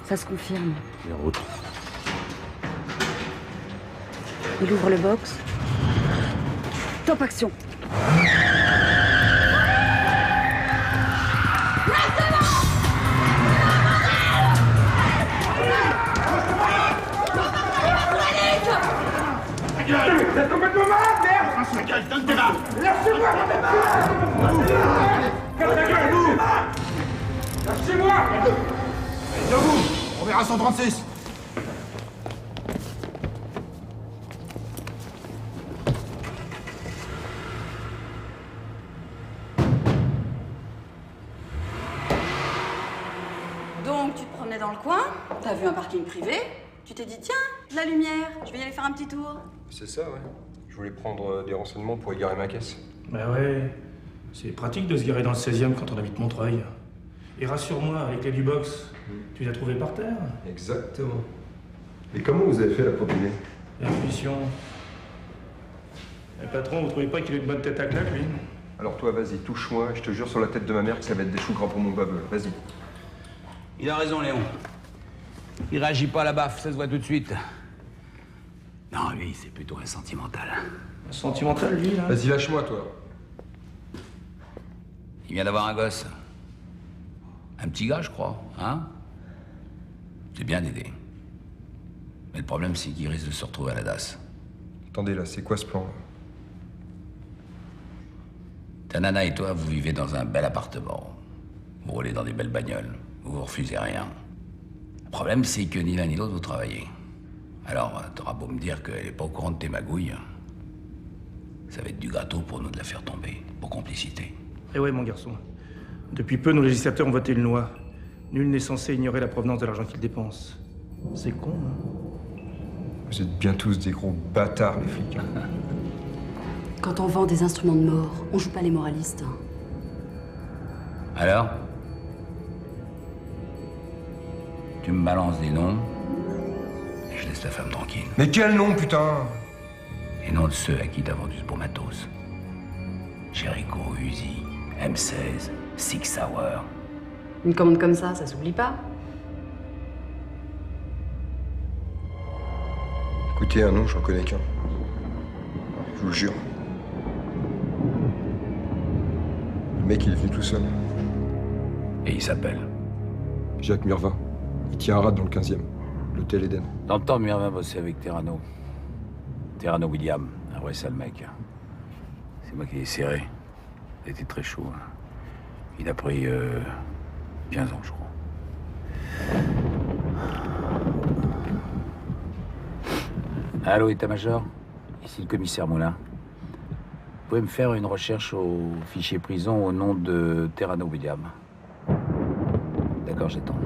Ça se confirme. Les routes. Il ouvre le box. Top action. T'es complètement malade, merde! Lâche la gueule, donne tes mains! Lâchez-moi! Ferme ta gueule, vous! Lâchez-moi! Debout! On verra 136! Donc, tu te promenais dans le coin, t'as vu un parking privé, tu t'es dit, tiens, de la lumière, je vais y aller faire un petit tour. C'est ça, ouais. Je voulais prendre des renseignements pour égarer ma caisse. Bah ouais, c'est pratique de se garer dans le 16e quand on habite Montreuil. Et rassure-moi, avec les du box, tu l'as trouvé par terre? Exactement. Et comment vous avez fait la combiner? L'intuition. Le patron, vous trouvez pas qu'il a une bonne tête à claque, lui? Alors toi, vas-y, touche-moi, je te jure sur la tête de ma mère que ça va être des choux gras pour mon baveux. Vas-y. Il a raison, Léon. Il réagit pas à la baffe, ça se voit tout de suite. Non, lui, c'est plutôt un sentimental. Un sentimental, lui, là? Vas-y, lâche-moi, toi. Il vient d'avoir un gosse. Un petit gars, je crois, hein? C'est bien d'aider. Mais le problème, c'est qu'il risque de se retrouver à la DAS. Attendez, là, c'est quoi ce plan? Ta nana et toi, vous vivez dans un bel appartement. Vous roulez dans des belles bagnoles. Vous refusez rien. Le problème, c'est que ni l'un ni l'autre, vous travaillez. Alors, t'auras beau me dire qu'elle est pas au courant de tes magouilles. Ça va être du gâteau pour nous de la faire tomber, pour complicité. Eh ouais, mon garçon. Depuis peu, nos législateurs ont voté une loi. Nul n'est censé ignorer la provenance de l'argent qu'il dépense. C'est con, hein? Vous êtes bien tous des gros bâtards, les flics. Quand on vend des instruments de mort, on joue pas les moralistes. Hein. Alors? Tu me balances des noms, et je laisse ta femme tranquille. Mais quel nom, putain? Les noms de ceux à qui t'as vendu ce beau matos. Jericho, Uzi, M16, Six Sauer. Une commande comme ça s'oublie pas. Écoutez, un nom, j'en connais qu'un. Je vous le jure. Le mec, il est venu tout seul. Et il s'appelle? Jacques Murvin. Il tient un rad dans le 15e. L'hôtel Eden. Dans le temps, Mervin bossait avec Terrano. Terrano William, un vrai sale mec. C'est moi qui l'ai serré. Il était très chaud. Il a pris 15 ans, je crois. Allô, état-major? Ici le commissaire Moulin. Vous pouvez me faire une recherche au fichier prison au nom de Terrano William. D'accord, j'attends.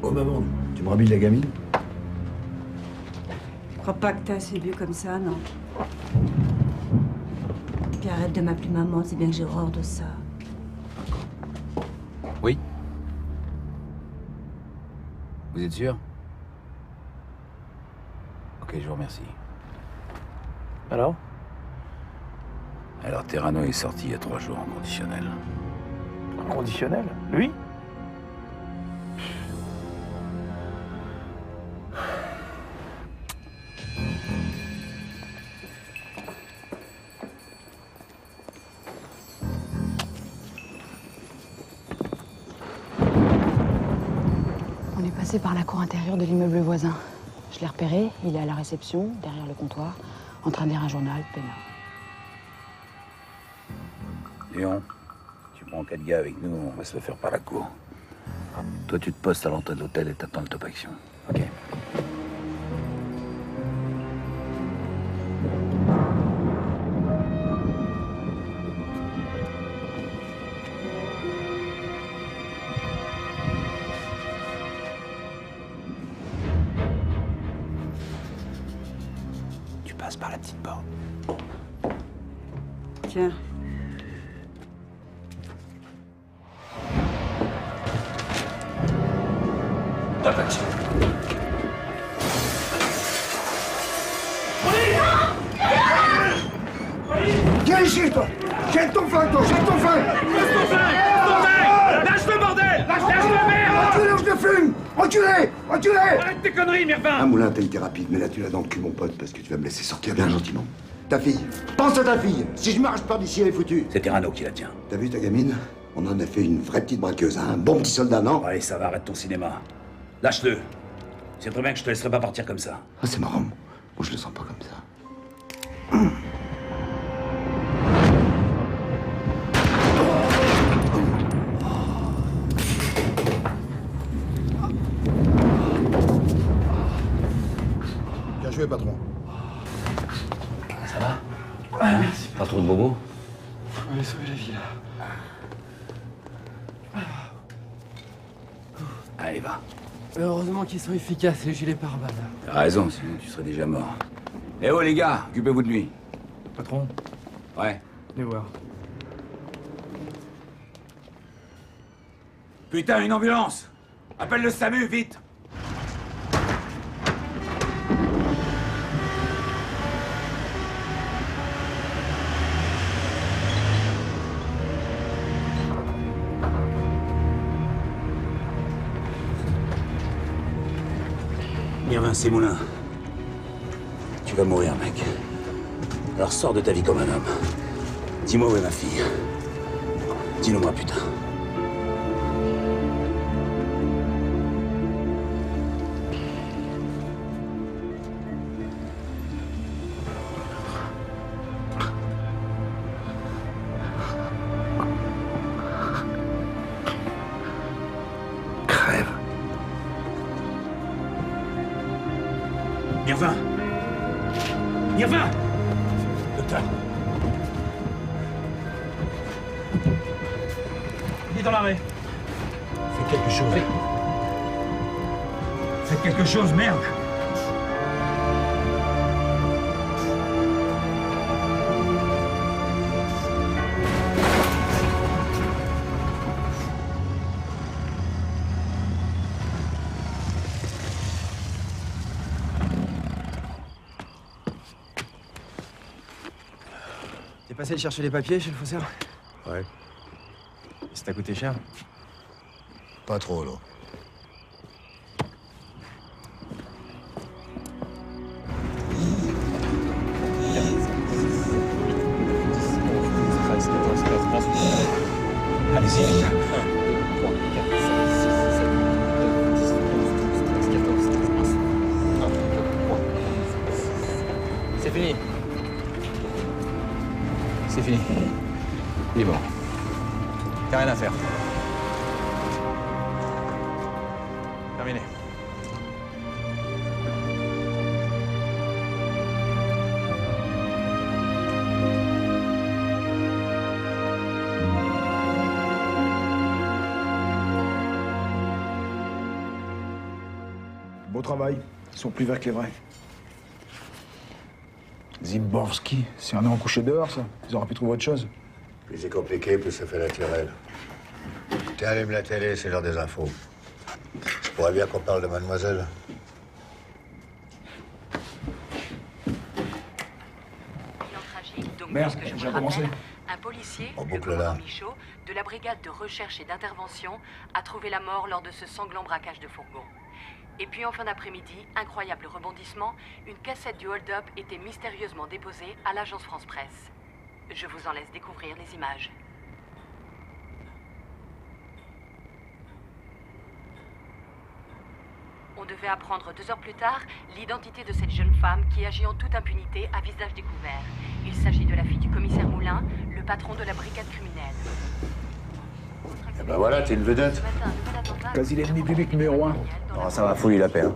Oh maman, tu me rhabilles la gamine? Je crois pas que t'es assez vieux comme ça, non. Puis arrête de m'appeler maman, c'est bien que j'ai horreur de ça. Oui? Vous êtes sûr? Ok, je vous remercie. Alors? Alors, Terrano est sorti il y a 3 jours en conditionnel. En conditionnel? Lui? On est passé par la cour intérieure de l'immeuble voisin. Je l'ai repéré, il est à la réception, derrière le comptoir, en train de lire un journal, peinard. Léon, tu prends 4 gars avec nous, on va se le faire par la cour. Toi, tu te postes à l'entrée de l'hôtel et t'attends le top action. Ok. Tu passes par la petite porte. Tiens. Top action. Viens ici, toi! Jette ton flingue, toi! Jette ton flingue! Laisse ton flingue! Lâche le bordel! Lâche le merde! Enculé, je te fume! Enculé! Enculé! Arrête tes conneries, Mervin! Ah, Moulin, t'as été rapide, mais là, tu l'as dans le cul, mon pote, parce que tu vas me laisser sortir bien gentiment. Ta fille. Pense à ta fille. Si je marche pas d'ici, elle est foutue. C'est Terrano qui la tient. T'as vu ta gamine? On en a fait une vraie petite braqueuse, hein? Un bon petit soldat, non? Allez, ça va, arrête ton cinéma. Lâche-le. C'est très bien que je te laisserai pas partir comme ça. Ah, c'est marrant. Moi, je le sens pas comme ça. Bien joué, patron. Ça va? Merci. Pas trop de bobos? On va sauver la vie, là. Allez, va. Heureusement qu'ils sont efficaces, les gilets pare-balles. T'as raison, sinon tu serais déjà mort. Eh oh, les gars, occupez-vous de lui. Patron? Ouais. Venez voir. Putain, une ambulance! Appelle le SAMU, vite! Mervin, c'est Moulin. Tu vas mourir, mec. Alors sors de ta vie comme un homme. Dis-moi où est ma fille. Dis-le-moi, putain. Crève. Mervin! Mervin! Docteur! Il est dans l'arrêt. Faites quelque chose. Faites quelque chose, merde! T'es passé chercher les papiers chez le faussaire? Ouais. Ça t'a coûté cher? Pas trop, là. Allez-y, vite. 1, 2, 3, 4, 5. fini. C'est fini. Il est mort. T'as rien à faire. Terminé. Beau travail. Ils sont plus verts que les vrais. Zimborski, c'est un an couché dehors, ça. Ils auraient pu trouver autre chose. Plus c'est compliqué, plus ça fait naturel. Tiens, allume la télé, c'est l'heure des infos. Je pourrais bien qu'on parle de mademoiselle. Merde, j'ai recommencé. Un policier, On le boucle là. commandant Michaud, de la brigade de recherche et d'intervention, a trouvé la mort lors de ce sanglant braquage de fourgon. Et puis en fin d'après-midi, incroyable rebondissement, une cassette du hold-up était mystérieusement déposée à l'agence France Presse. Je vous en laisse découvrir les images. On devait apprendre 2 heures plus tard l'identité de cette jeune femme qui agit en toute impunité à visage découvert. Il s'agit de la fille du commissaire Moulin, le patron de la brigade criminelle. Eh ben voilà, t'es une vedette. Quasi l'ennemi public numéro 1. Oh, ça va, fouiller la paix. Hein.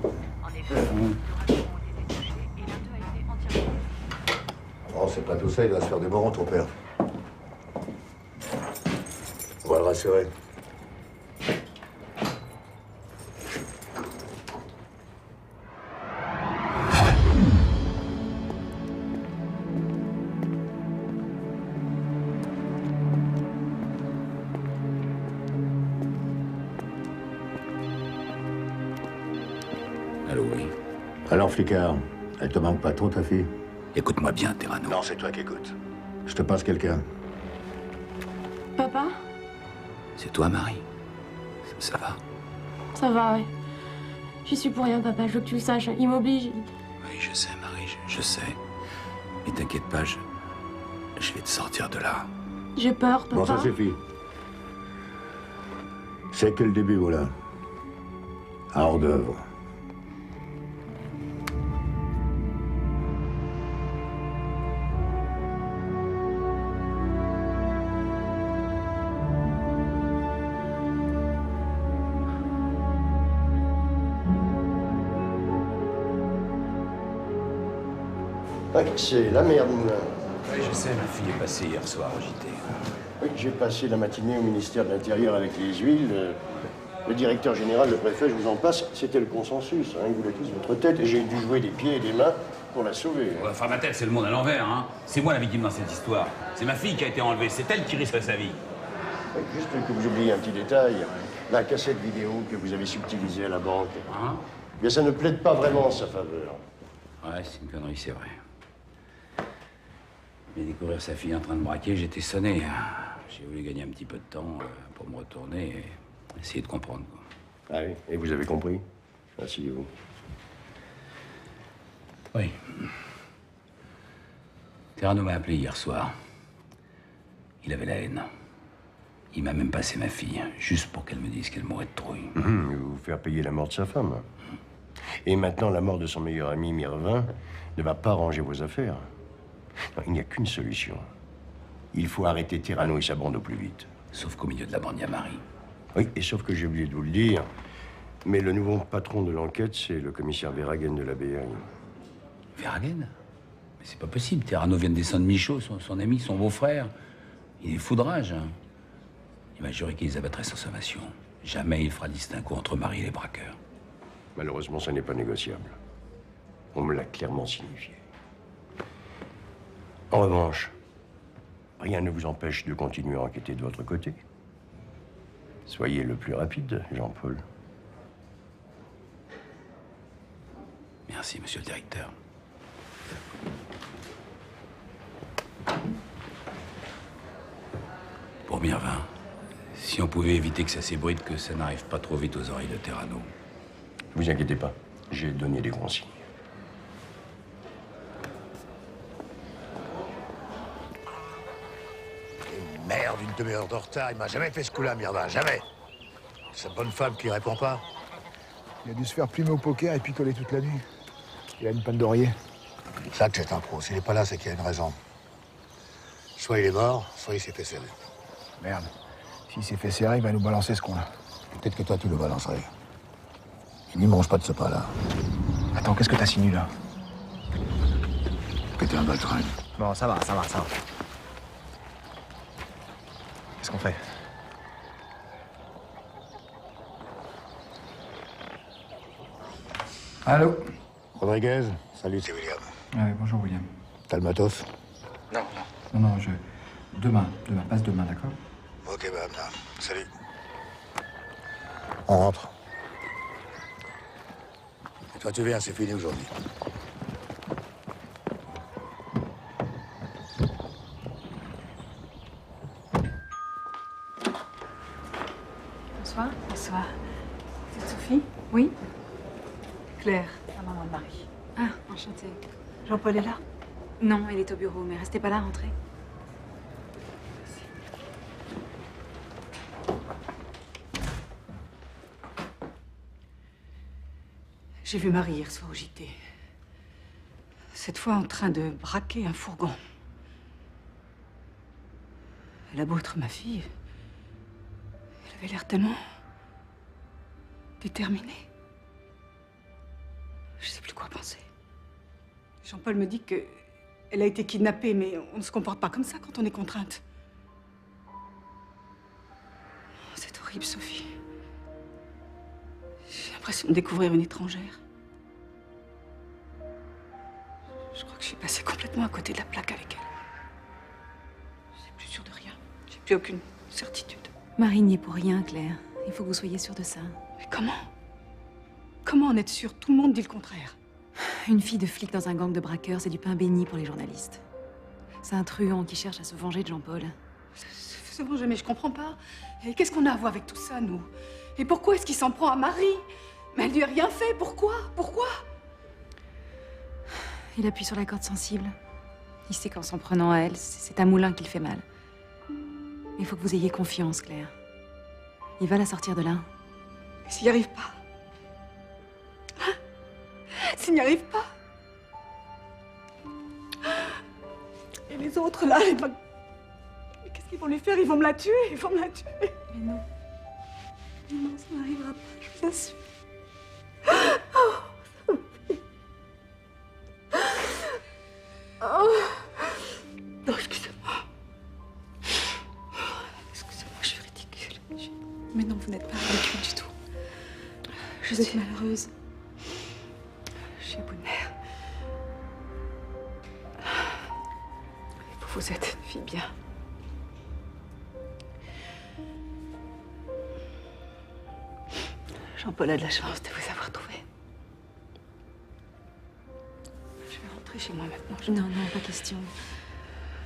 Bon, c'est pas tout ça, il va se faire des morons, ton père. On va le rassurer. Allô, oui. Alors, flicard, elle te manque pas trop, ta fille? Écoute-moi bien, Terrano. Non, c'est toi qui écoutes. Je te passe quelqu'un. Papa? C'est toi, Marie. Ça va? Ça va, ouais. J'y suis pour rien, papa, je veux que tu le saches. Il m'oblige. Oui, je sais, Marie, je sais. Mais t'inquiète pas, je vais te sortir de là. J'ai peur, papa. Bon, ça suffit. C'est que le début, voilà. À hors d'œuvre. C'est la merde, Moulin. Oui, je sais, ma fille est passée hier soir au JT. Oui, j'ai passé la matinée au ministère de l'Intérieur avec les huiles. Le directeur général, le préfet, je vous en passe, c'était le consensus. Hein, ils voulaient tous votre tête et j'ai dû jouer des pieds et des mains pour la sauver. Ouais, enfin, ma tête, c'est le monde à l'envers, hein. C'est moi la victime dans cette histoire. C'est ma fille qui a été enlevée. C'est elle qui risque sa vie. Oui, juste que vous oubliez un petit détail. La cassette vidéo que vous avez subtilisée à la banque. Hein? Eh bien, ça ne plaide pas vraiment en sa faveur. Ouais, c'est une connerie, c'est vrai. Mais découvrir sa fille en train de braquer, j'étais sonné. J'ai voulu gagner un petit peu de temps pour me retourner et essayer de comprendre, quoi. Ah oui, et vous avez compris? Asseyez-vous. Oui. Terrano m'a appelé hier soir. Il avait la haine. Il m'a même passé ma fille, juste pour qu'elle me dise qu'elle mourait de trouille. Vous faire payer la mort de sa femme. Et maintenant, la mort de son meilleur ami, Mirvin, ne va pas ranger vos affaires. Non, il n'y a qu'une solution. Il faut arrêter Terrano et sa bande au plus vite. Sauf qu'au milieu de la bande, il y a Marie. Oui, et sauf que j'ai oublié de vous le dire, mais le nouveau patron de l'enquête, c'est le commissaire Verhagen de la BI. Verhagen? Mais c'est pas possible. Terrano vient de descendre Michaud, son ami, son beau-frère. Il est foudrage. Hein. Il m'a juré qu'il les abattrait sans sommation. Jamais il fera distinguo entre Marie et les braqueurs. Malheureusement, ça n'est pas négociable. On me l'a clairement signifié. En revanche, rien ne vous empêche de continuer à enquêter de votre côté. Soyez le plus rapide, Jean-Paul. Merci, monsieur le directeur. Pour Mirvin, si on pouvait éviter que ça s'ébruite, que ça n'arrive pas trop vite aux oreilles de Terrano. Ne vous inquiétez pas, j'ai donné des consignes. Merde, une demi-heure de retard. Il m'a jamais fait ce coup-là, Mirvin, jamais. Cette bonne femme qui répond pas. Il a dû se faire plumer au poker et picoler toute la nuit. Il a une panne d'oreiller. Jacques, c'est un pro. S'il n'est pas là, c'est qu'il y a une raison. Soit il est mort, soit il s'est fait serrer. Merde. S'il s'est fait serrer, il va nous balancer ce qu'on a. Peut-être que toi, tu le balancerais. Et lui, mange pas de ce pas-là. Attends, qu'est-ce que t'as signé là? Péter un baltringue. Bon, ça va. Qu'est-ce qu'on fait? Allô? Rodriguez, salut, c'est William. Ouais, bonjour William. T'as le matos? Non, Demain, passe demain, d'accord? Ok, bah, salut. On rentre. Et toi, tu viens, c'est fini aujourd'hui. Bonsoir. Bonsoir. C'est Sophie? Oui. Claire, la maman de Marie. Ah, enchantée. Jean-Paul est là? Non, il est au bureau, mais restez pas là, rentrez. J'ai vu Marie hier soir au JT. Cette fois en train de braquer un fourgon. Elle a beau être ma fille. Elle avait l'air tellement déterminée. Je sais plus quoi penser. Jean-Paul me dit que elle a été kidnappée, mais on ne se comporte pas comme ça quand on est contrainte. C'est horrible, Sophie. J'ai l'impression de découvrir une étrangère. Je crois que je suis passée complètement à côté de la plaque avec elle. Je suis plus sûre de rien. J'ai plus aucune certitude. Marie n'y est pour rien, Claire. Il faut que vous soyez sûre de ça. Mais comment? Comment en être sûre? Tout le monde dit le contraire. Une fille de flic dans un gang de braqueurs, c'est du pain béni pour les journalistes. C'est un truand qui cherche à se venger de Jean-Paul. Se venger, mais je comprends pas. Et qu'est-ce qu'on a à voir avec tout ça, nous? Et pourquoi est-ce qu'il s'en prend à Marie? Mais elle lui a rien fait. Pourquoi? Il appuie sur la corde sensible. Il sait qu'en s'en prenant à elle, c'est à Moulin qu'il fait mal. Il faut que vous ayez confiance, Claire. Il va la sortir de là. Et s'il n'y arrive pas? Hein? S'il n'y arrive pas? Et les autres, là, les... Mais qu'est-ce qu'ils vont lui faire? Ils vont me la tuer. Mais non. Mais non, ça n'arrivera pas, je vous assure. Non, excusez-moi. Excusez-moi, je suis ridicule. Mais non, vous n'êtes pas ridicule du tout. Je suis malheureuse. Je suis à bout de nerfs. Vous êtes une fille bien. Jean-Paul a de la chance de vous avoir trouvé. Je vais rentrer chez moi maintenant. Non, pas question.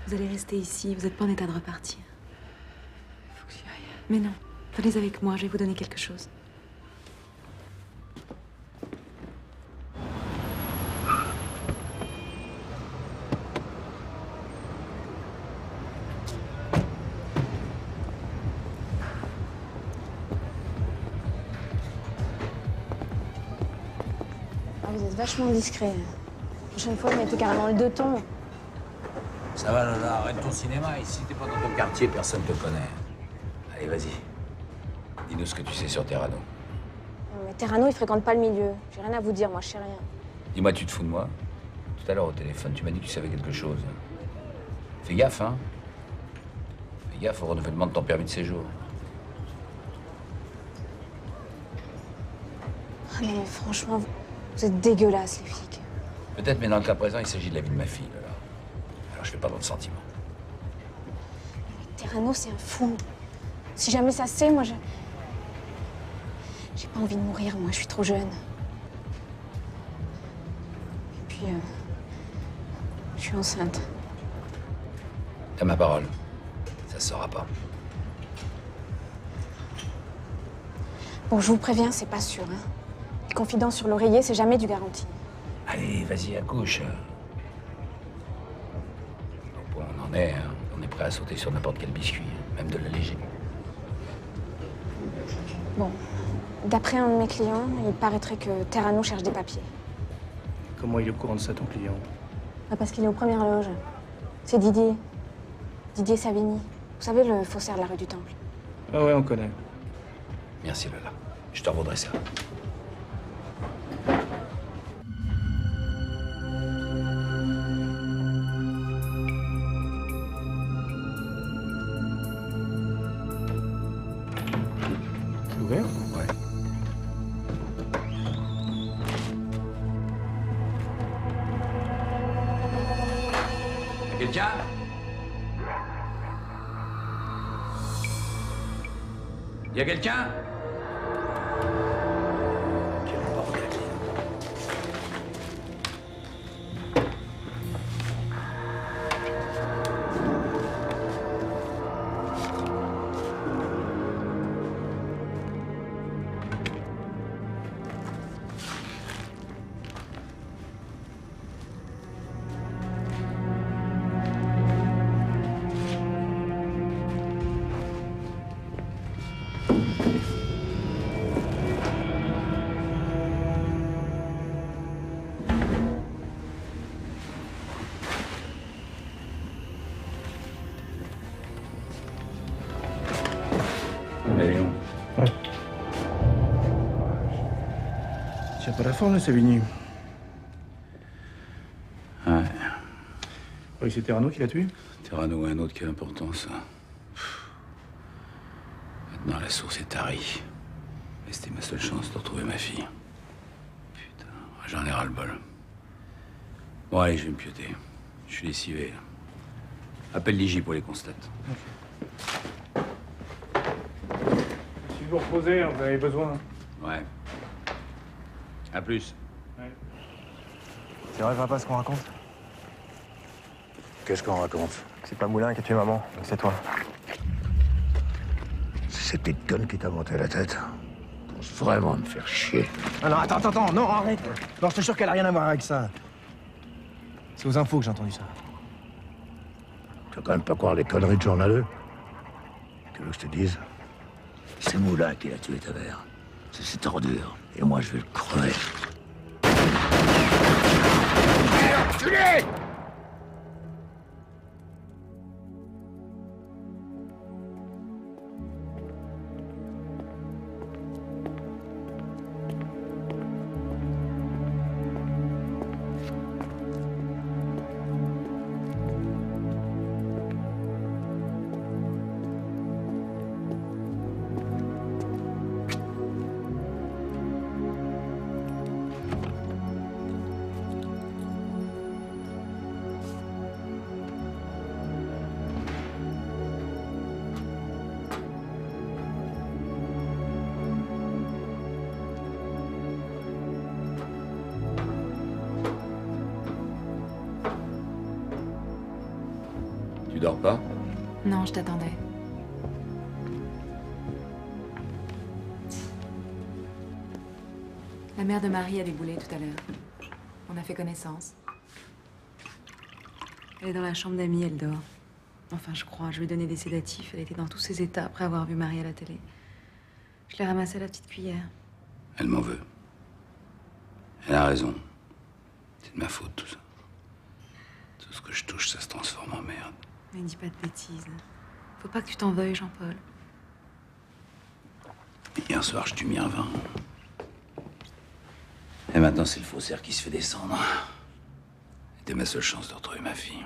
Vous allez rester ici, vous n'êtes pas en état de repartir. Il faut que j'y aille. Mais non, venez avec moi, je vais vous donner quelque chose. Vous êtes vachement discret. La prochaine fois, mettez carrément le deux tons. Ça va, Lola, arrête ton cinéma. Ici, t'es pas dans ton quartier, personne te connaît. Allez, vas-y. Dis-nous ce que tu sais sur Terrano. Mais Terrano, il fréquente pas le milieu. J'ai rien à vous dire, moi, je sais rien. Dis-moi, tu te fous de moi? Tout à l'heure, au téléphone, tu m'as dit que tu savais quelque chose. Fais gaffe, hein? Fais gaffe au renouvellement de ton permis de séjour. Ah non, mais franchement, vous êtes dégueulasses, les flics. Peut-être, mais dans le cas présent, il s'agit de la vie de ma fille, Lola. Alors, je fais pas dans le sentiment. Terrano, c'est un fou. Si jamais ça se sait, moi, j'ai pas envie de mourir, moi, je suis trop jeune. Et puis, je suis enceinte. T'as ma parole. Ça se saura pas. Bon, je vous préviens, c'est pas sûr, hein. Les confidences sur l'oreiller, c'est jamais du garanti. Allez, vas-y, accouche. Au point où on en est, hein, on est prêt à sauter sur n'importe quel biscuit, hein, même de l'alléger. Bon, d'après un de mes clients, il paraîtrait que Terrano cherche des papiers. Comment il est au courant de ça, ton client? Ah, parce qu'il est aux premières loges. C'est Didier. Didier Savigny. Vous savez, le faussaire de la rue du Temple. Ah ouais, on connaît. Merci Lola. Je te revaudrai ça. C'est ouvert? Ouais. Y'a quelqu'un? Y'a quelqu'un? Quel bordel. Tiens pas la forme, là, Savigny. Ouais. Oui, c'est Terrano qui l'a tué? Terrano ou un autre, quelle importance. Maintenant, la source est tarie. Et c'était ma seule chance de retrouver ma fille. Putain, j'en ai ras-le-bol. Bon, allez, je vais me pioter. Je suis lessivé, là. Appelle l'IJ pour les constats. Si vous reposez, vous avez besoin. Ouais. À plus. Ouais. C'est vrai, papa, ce qu'on raconte? Qu'est-ce qu'on raconte? C'est pas Moulin qui a tué maman, donc c'est toi. C'est cette petite conne qui t'a monté la tête. Pense vraiment me faire chier. Ah non, attends, non, arrête. Non, je te jure qu'elle a rien à voir avec ça. C'est aux infos que j'ai entendu ça. Tu vas quand même pas croire les conneries de journaleux. Que veux que je te dise? C'est Moulin qui a tué ta mère. C'est cette ordure. Et moi, je vais le crever. Merde, tu l'es! Tu dors pas? Non, je t'attendais. La mère de Marie a déboulé tout à l'heure. On a fait connaissance. Elle est dans la chambre d'amis, elle dort. Enfin, je crois. Je lui ai donné des sédatifs. Elle était dans tous ses états après avoir vu Marie à la télé. Je l'ai ramassée à la petite cuillère. Elle m'en veut. Elle a raison. C'est de ma faute, tout ça. Tout ce que je touche, ça se transforme en merde. Mais dis pas de bêtises. Faut pas que tu t'en veuilles, Jean-Paul. Hier soir, je t'ai mis un vin. Et maintenant, c'est le faussaire qui se fait descendre. C'était ma seule chance de retrouver ma fille.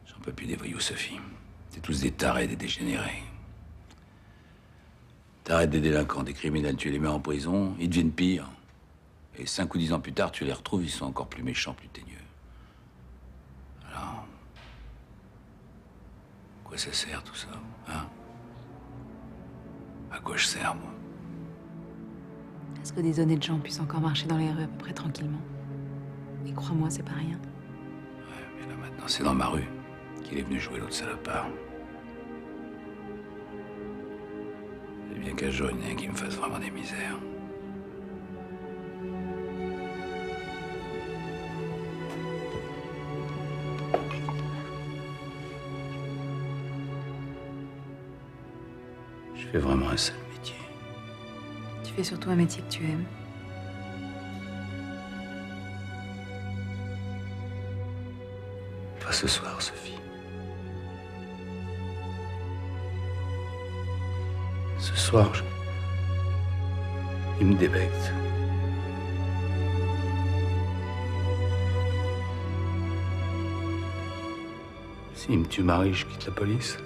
J'en peux plus des voyous, Sophie. C'est tous des tarés, des dégénérés. T'arrêtes des délinquants, des criminels, tu les mets en prison, ils deviennent pires. Et 5 ou 10 ans plus tard, tu les retrouves, ils sont encore plus méchants, plus teigneux. Alors... à quoi ça sert, tout ça, hein? À quoi je sers, moi? Est-ce que des honnêtes gens puissent encore marcher dans les rues à peu près tranquillement? Et crois-moi, c'est pas rien. Ouais, mais là, maintenant, c'est dans ma rue qu'il est venu jouer l'autre salopard. C'est bien qu'un jour, il y en ait un qui me fasse vraiment des misères. Je fais vraiment un sale métier. Tu fais surtout un métier que tu aimes. ce soir, Sophie. Ce soir, il me débecte. S'il me tue Marie, je quitte la police.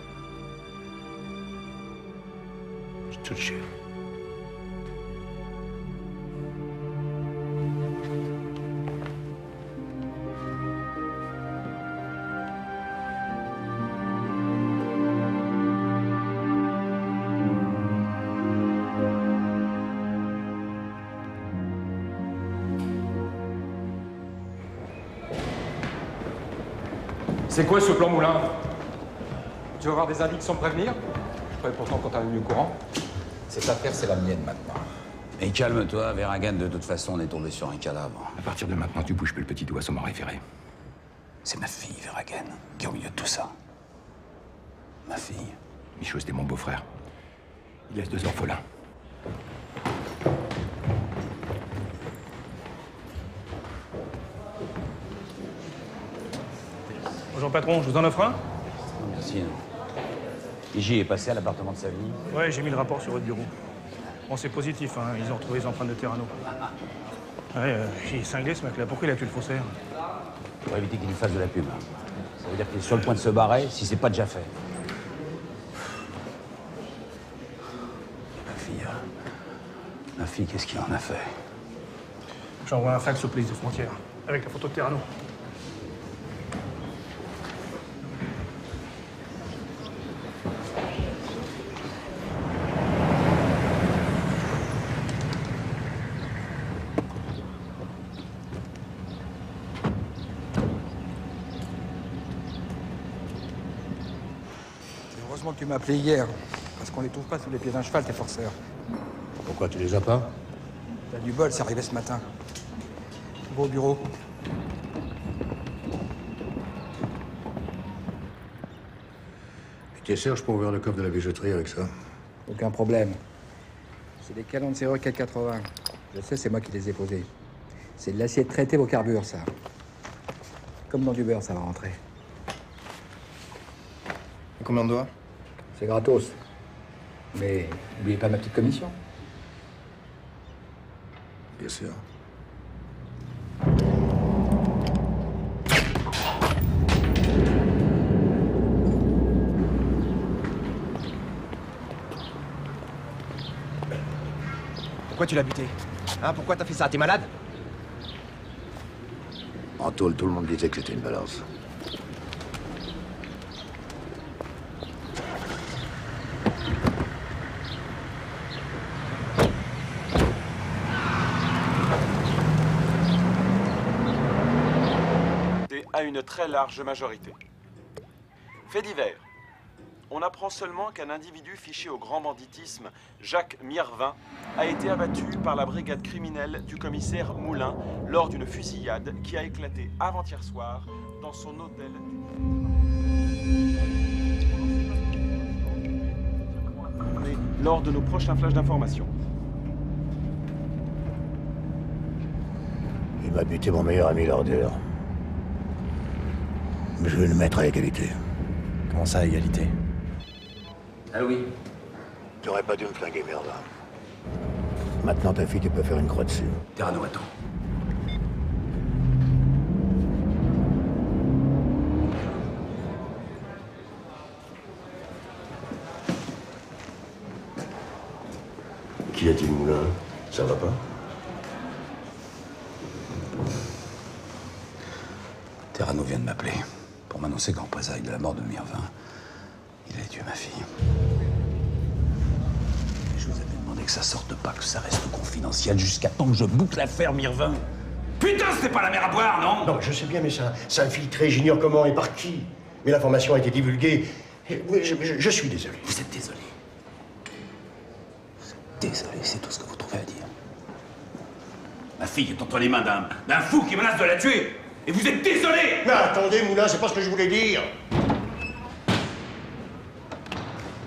Je te le jure. C'est quoi ce plan Moulin? Tu vas avoir des indices sans prévenir? Je croyais pourtant qu'on t'avait mis au courant. Cette affaire, c'est la mienne maintenant. Et calme-toi, Verhagen, de toute façon, on est tombé sur un cadavre. À partir de maintenant, tu bouges plus le petit doigt sans m'en référer. C'est ma fille, Verhagen, qui est au milieu de tout ça. Ma fille. Michaud, c'était mon beau-frère. Il laisse 2 orphelins. Bonjour patron, je vous en offre un? Non, merci. Iji est passé à l'appartement de Savigny. Ouais, j'ai mis le rapport sur votre bureau. Bon, c'est positif, hein. Ils ont retrouvé les empreintes de Terrano. Ouais, j'ai cinglé ce mec-là. Pourquoi il a tué le faussaire? Pour éviter qu'il lui fasse de la pub. Ça veut dire qu'il est sur le point de se barrer si c'est pas déjà fait. Ma fille, qu'est-ce qu'il en a fait? J'envoie un fax aux polices de frontières, avec la photo de Terrano. Heureusement que tu m'as appelé hier, parce qu'on les trouve pas sous les pieds d'un cheval, tes forceurs. Pourquoi tu les as pas? T'as du bol, c'est arrivé ce matin. Tu vas au bureau. Et t'es sûr que je peux ouvrir le coffre de la bijouterie avec ça? Aucun problème. C'est des canons de serrure 480. Je sais, c'est moi qui les ai posés. C'est de l'acier traité au carbure, ça. Comme dans du beurre, ça va rentrer. Et combien de doigts? C'est gratos. Mais n'oubliez pas ma petite commission. Bien sûr. Pourquoi tu l'as buté? Hein, pourquoi t'as fait ça? T'es malade? En tôle, tout le monde disait que c'était une balance. À une très large majorité. Fait divers. On apprend seulement qu'un individu fiché au grand banditisme, Jacques Mirvin, a été abattu par la brigade criminelle du commissaire Moulin lors d'une fusillade qui a éclaté avant-hier soir dans son hôtel. Lors de nos prochains flashs d'information. Il m'a buté mon meilleur ami l'ordure. Je vais le mettre à égalité. Comment ça, à égalité? Ah oui. Tu aurais pas dû me flinguer, Merlin. Maintenant, ta fille, tu peux faire une croix dessus. Terrano, attends. Qu'y a-t-il, Moulin? Ça va pas? Terrano vient de m'appeler pour m'annoncer qu'en représailles de la mort de Mirvin, il a tué ma fille. Je vous avais demandé que ça sorte pas, que ça reste confidentiel jusqu'à temps que je boucle l'affaire Mirvin. Putain, c'était pas la mer à boire, non? Non, je sais bien, mais ça infiltré, j'ignore comment et par qui. Mais l'information a été divulguée. Et je suis désolé. Vous êtes désolé. Désolé, c'est tout ce que vous trouvez à dire. Ma fille est entre les mains d'un fou qui menace de la tuer. Et vous êtes désolé! Mais attendez, Moulin, c'est pas ce que je voulais dire.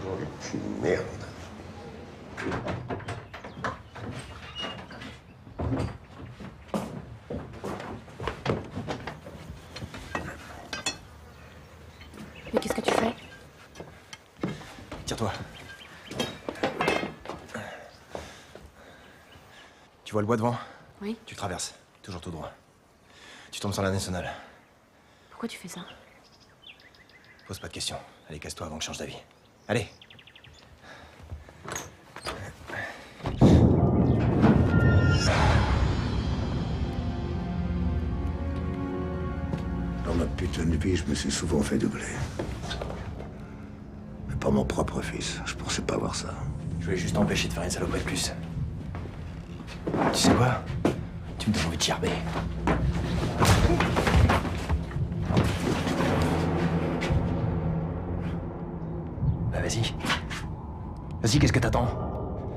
Oh, merde. Tire-toi. Tu vois le bois devant? Oui. Tu traverses, toujours tout droit. Tu tombes sur la nationale. Pourquoi tu fais ça? Pose pas de questions. Allez, casse-toi avant que je change d'avis. Allez. Dans ma putain de vie, je me suis souvent fait doubler. Mais pas mon propre fils. Je pensais pas voir ça. Je voulais juste t'empêcher de faire une saloperie de plus. Tu sais quoi? Tu me donnes envie de gerber. Bah vas-y. Vas-y, qu'est-ce que t'attends?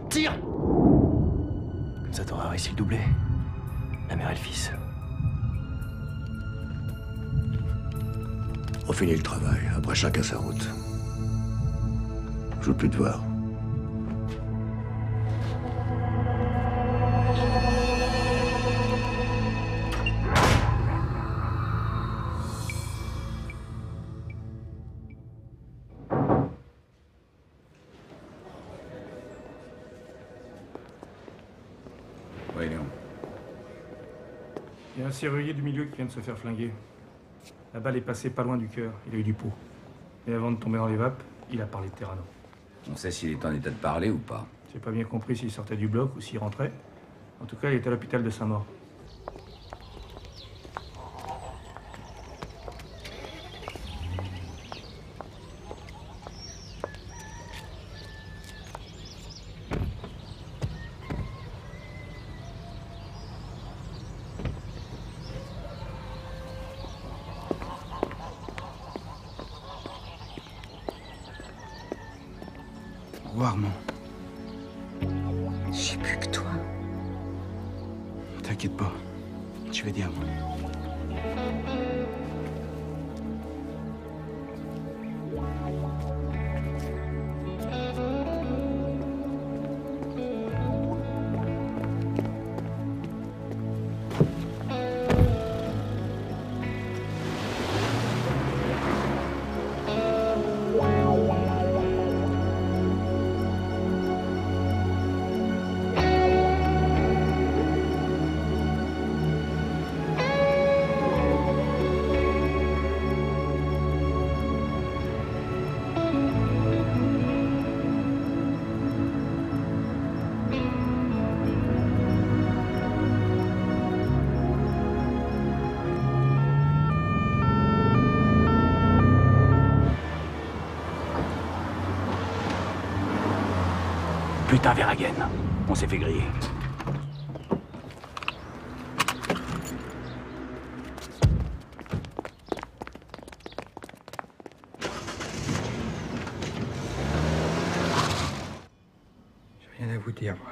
Tire! Comme ça t'auras réussi le doublé. La mère et le fils. On finit le travail. Après, chacun sa route. Je veux plus te voir. Oui, Léon. Il y a un serrurier du milieu qui vient de se faire flinguer. La balle est passée pas loin du cœur. Il a eu du pot. Et avant de tomber dans les vapes, il a parlé de Terrano. On sait s'il est en état de parler ou pas. J'ai pas bien compris s'il sortait du bloc ou s'il rentrait. En tout cas, il est à l'hôpital de Saint-Maur. Au revoir, Armand. J'ai plus que toi. T'inquiète pas. Je vais dire. Putain, Verhagen. On s'est fait griller. J'ai rien à vous dire, moi.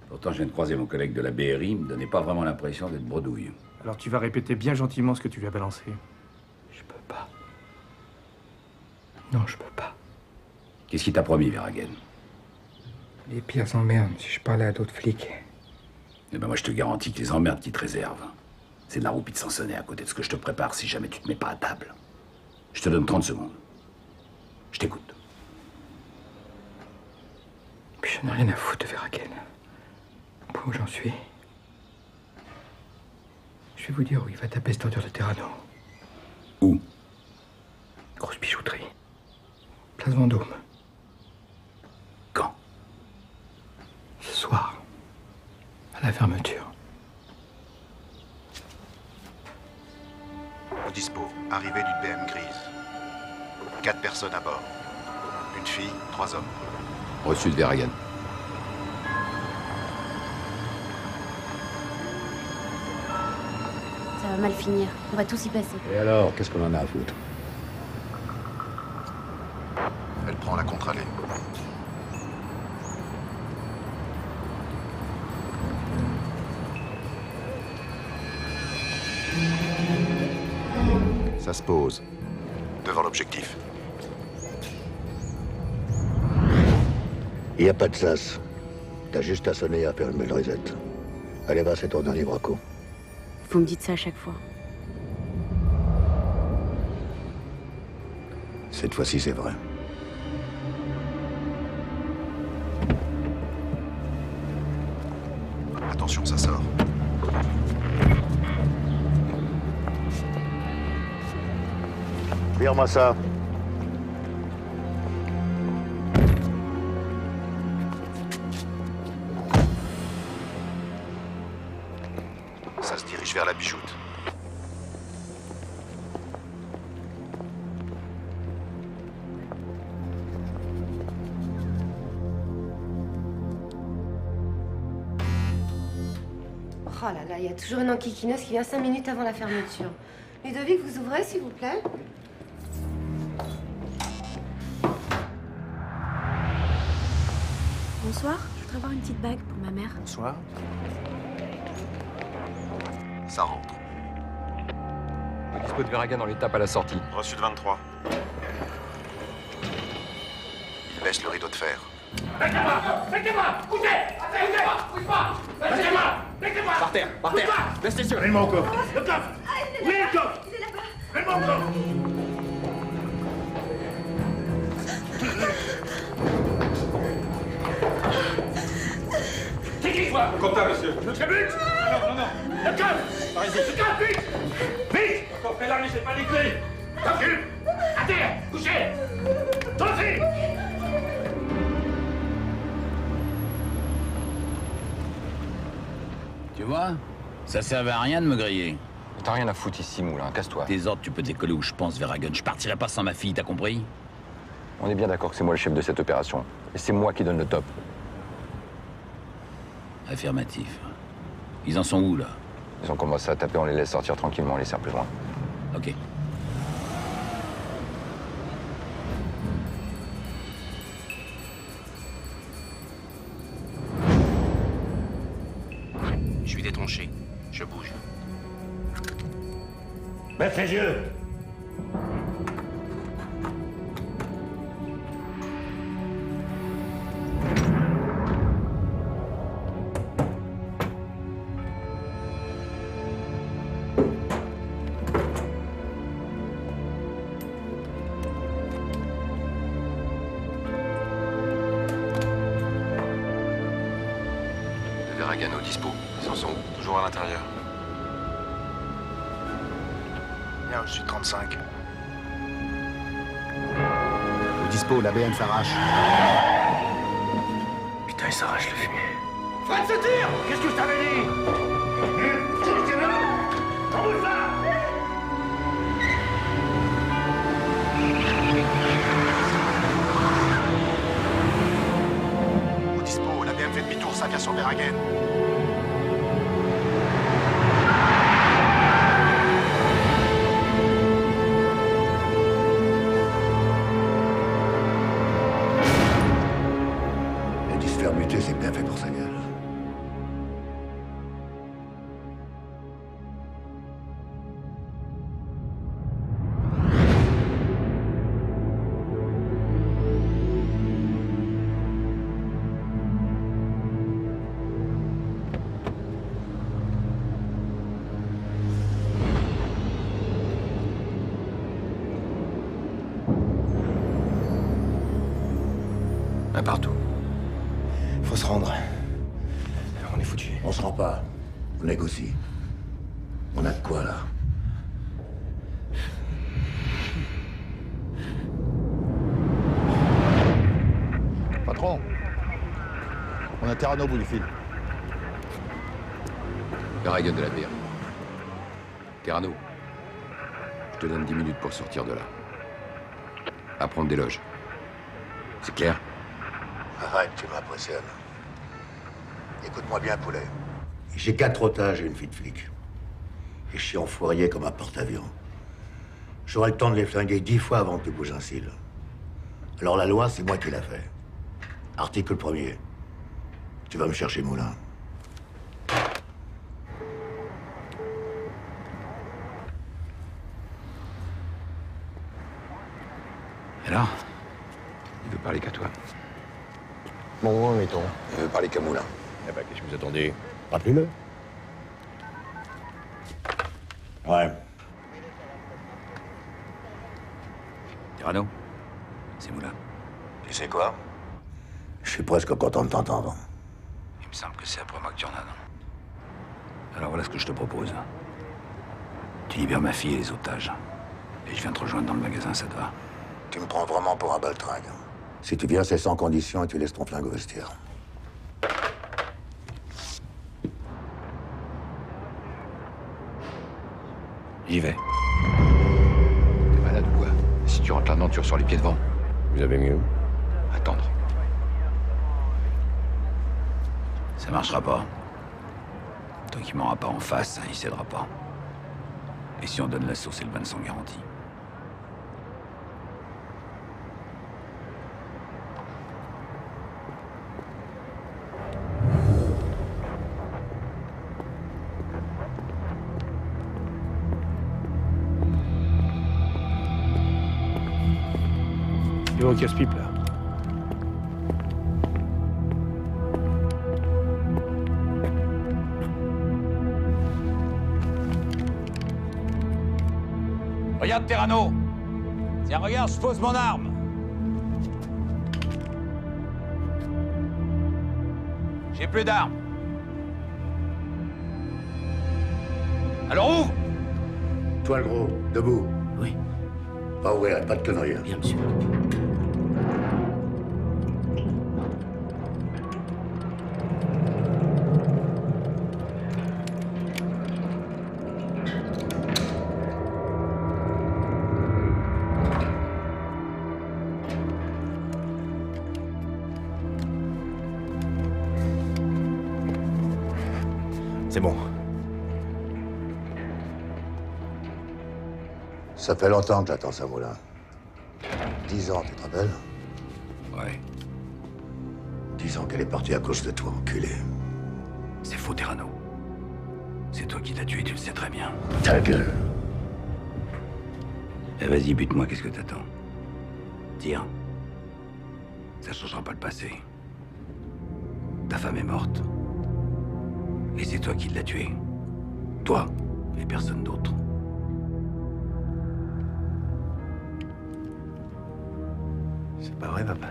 Pourtant, je viens de croiser mon collègue de la BRI. Il me donnait pas vraiment l'impression d'être bredouille. Alors tu vas répéter bien gentiment ce que tu lui as balancé. Non, je peux pas. Qu'est-ce qu'il t'a promis, Verhagen? Les pires emmerdes si je parlais à d'autres flics. Eh ben moi, je te garantis que les emmerdes qui te réservent, c'est de la roupie de Sansonnet à côté de ce que je te prépare si jamais tu te mets pas à table. Je te donne 30 secondes. Je t'écoute. Puis j'en ai rien à foutre de Verhagen. Au point où j'en suis. Je vais vous dire où il va taper cette ordure de Terrano. Où? Grosse bijouterie. Place Vendôme. Quand? Ce soir. À la fermeture. Au dispo, arrivée d'une BM grise. 4 personnes à bord. Une fille, 3 hommes. Reçu de Verhagen. Ça va mal finir. On va tous y passer. Et alors, qu'est-ce qu'on en a à foutre? Elle prend la contre-allée. Ça se pose. Devant l'objectif. Il n'y a pas de sas. T'as juste à sonner et à faire une belle reset. Allez, va, c'est ton dernier braco. Vous me dites ça à chaque fois. Cette fois-ci, c'est vrai. Attention, ça sort. Vire-moi ça. Ça se dirige vers la bijoute. Oh là là, il y a toujours une enquiquineuse qui vient 5 minutes avant la fermeture. Ludovic, vous ouvrez, s'il vous plaît? Bonsoir, je voudrais avoir une petite bague pour ma mère. Bonsoir. Ça rentre. Le dispo de Verhagen en l'étape à la sortie. Reçu de 23. Il baisse le rideau de fer. Mettez-moi! Bougez! Bougez-moi! Mettez-moi! Par terre! Laisse les yeux! Mets-moi au coffre! Le coffre! Où est le coffre? Il est là-bas! Mets-moi au coffre! C'est qui, toi? Comptable, monsieur. Je te bute! Non. Le coffre! Allez-y. Le coffre, vite! Vite! Le coffre est là, mais j'ai pas les clés. Recule! À terre! Couchez! Toi aussi! Tu vois, ça servait à rien de me griller. T'as rien à foutre ici, Moulin, casse-toi. Tes ordres, tu peux décoller où je pense, Verhagen. Je partirai pas sans ma fille, t'as compris? On est bien d'accord que c'est moi le chef de cette opération. Et c'est moi qui donne le top. Affirmatif. Ils en sont où, là? Ils ont commencé à taper, on les laisse sortir tranquillement, on les serre plus loin. Ok. Je suis détronché. Je bouge. Baisse les yeux! Le Verhagen au dispo. Ils en sont toujours à l'intérieur. Bien, je suis 35. Au dispo, la BM s'arrache. Putain, il s'arrache le fumier. Faites ce tir! Qu'est-ce que je t'avais dit? On bouge là! Au dispo, la BM fait demi-tour, ça vient sur Verhagen. Et dû se faire buter, c'est bien fait pour sa gueule. Un partout. Faut se rendre. On est foutu. On se rend pas. On négocie. On a de quoi, là? Patron, on a Terrano au bout du fil. Verhagen de la BR. Terrano, je te donne 10 minutes pour sortir de là. À prendre des loges. C'est clair? Arrête, tu m'impressionnes. Écoute-moi bien, poulet. J'ai 4 otages et une fille de flic. Et je suis enfoiré comme un porte-avions. J'aurai le temps de les flinguer 10 fois avant que tu bouges un cil. Alors la loi, c'est moi qui l'a fait. Article 1er. Tu vas me chercher Moulin. Alors? Il veut parler qu'à toi. Bon, mettons. Il veut parler qu'à Moulin. Eh ben, qu'est-ce que vous attendez? Rappelez-le. Ouais. Terrano, c'est Moulin. Tu sais quoi? Je suis presque content de t'entendre. Il me semble que c'est après moi que tu en as, non? Alors voilà ce que je te propose. Tu libères ma fille et les otages. Et je viens te rejoindre dans le magasin, ça te va? Tu me prends vraiment pour un baltringue. Si tu viens, c'est sans condition et tu laisses ton flingue au vestiaire. J'y vais. T'es malade ou quoi? Si tu rentres là-dedans, tu ressors les pieds devant. Vous avez mieux? Attendre. Ça marchera pas. Tant qu'il m'aura pas en face, il cédera pas. Et si on donne l'assaut, c'est le ban sans garantie. Il va au casse-pipe, là. Regarde, Terrano. Tiens, regarde, je pose mon arme. J'ai plus d'armes. Alors ouvre! Toi, le gros, debout. Oui. Pas ouvrir, pas de conneries. Bien, monsieur. C'est bon. Ça fait longtemps que j'attends ça, Moulin. 10 ans, tu te rappelles? Ouais. 10 ans qu'elle est partie à cause de toi, enculé. C'est faux, Terrano. C'est toi qui l'as tué, tu le sais très bien. Ta gueule. Eh, vas-y, bute-moi, qu'est-ce que t'attends? Tire. Ça changera pas le passé. Ta femme est morte. Et c'est toi qui l'as tué. Toi et personne d'autre. C'est pas vrai, papa.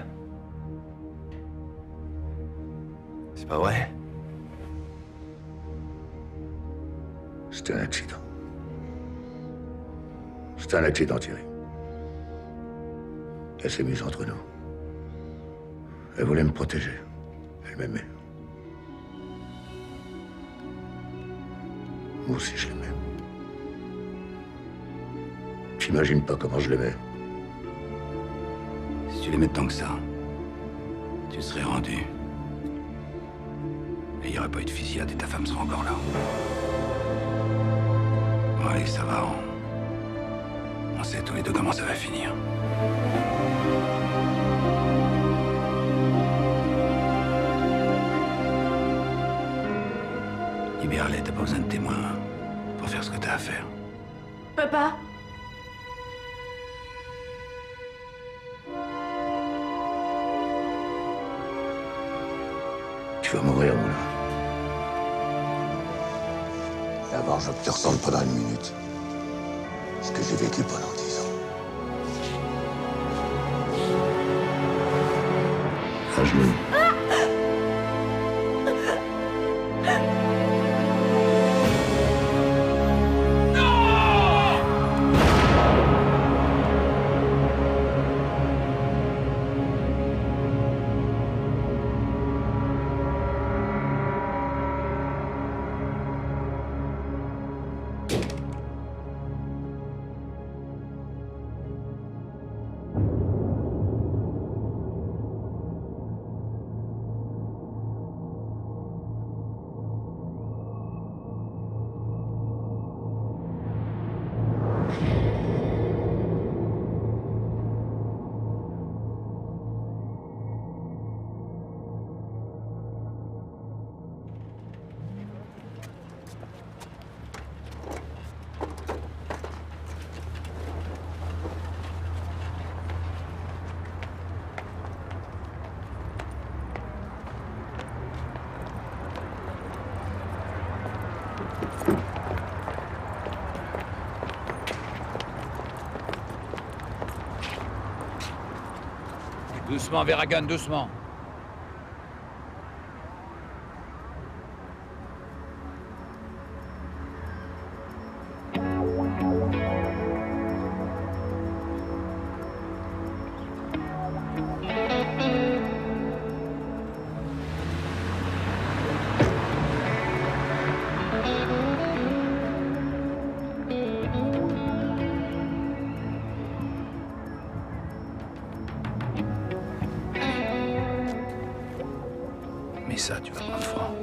C'est pas vrai. C'était un accident. C'était un accident, Thierry. Elle s'est mise entre nous. Elle voulait me protéger. Elle m'aimait. Moi aussi, je l'aimais. J'imagine pas comment je l'aimais. Si tu l'aimais tant que ça, tu serais rendu. Et il n'y aurait pas eu de fusillade et ta femme serait encore là. Bon, allez, ça va. On sait tous les deux comment ça va finir. Libère-les, t'as pas besoin de témoins pour faire ce que t'as à faire. Papa? Tu vas mourir, Moulin. Et avant, je veux que tu ressentes pendant une minute ce que j'ai vécu pendant 10 ans. À genoux. Doucement, Verhagen, doucement. ça, tu vas prendre froid.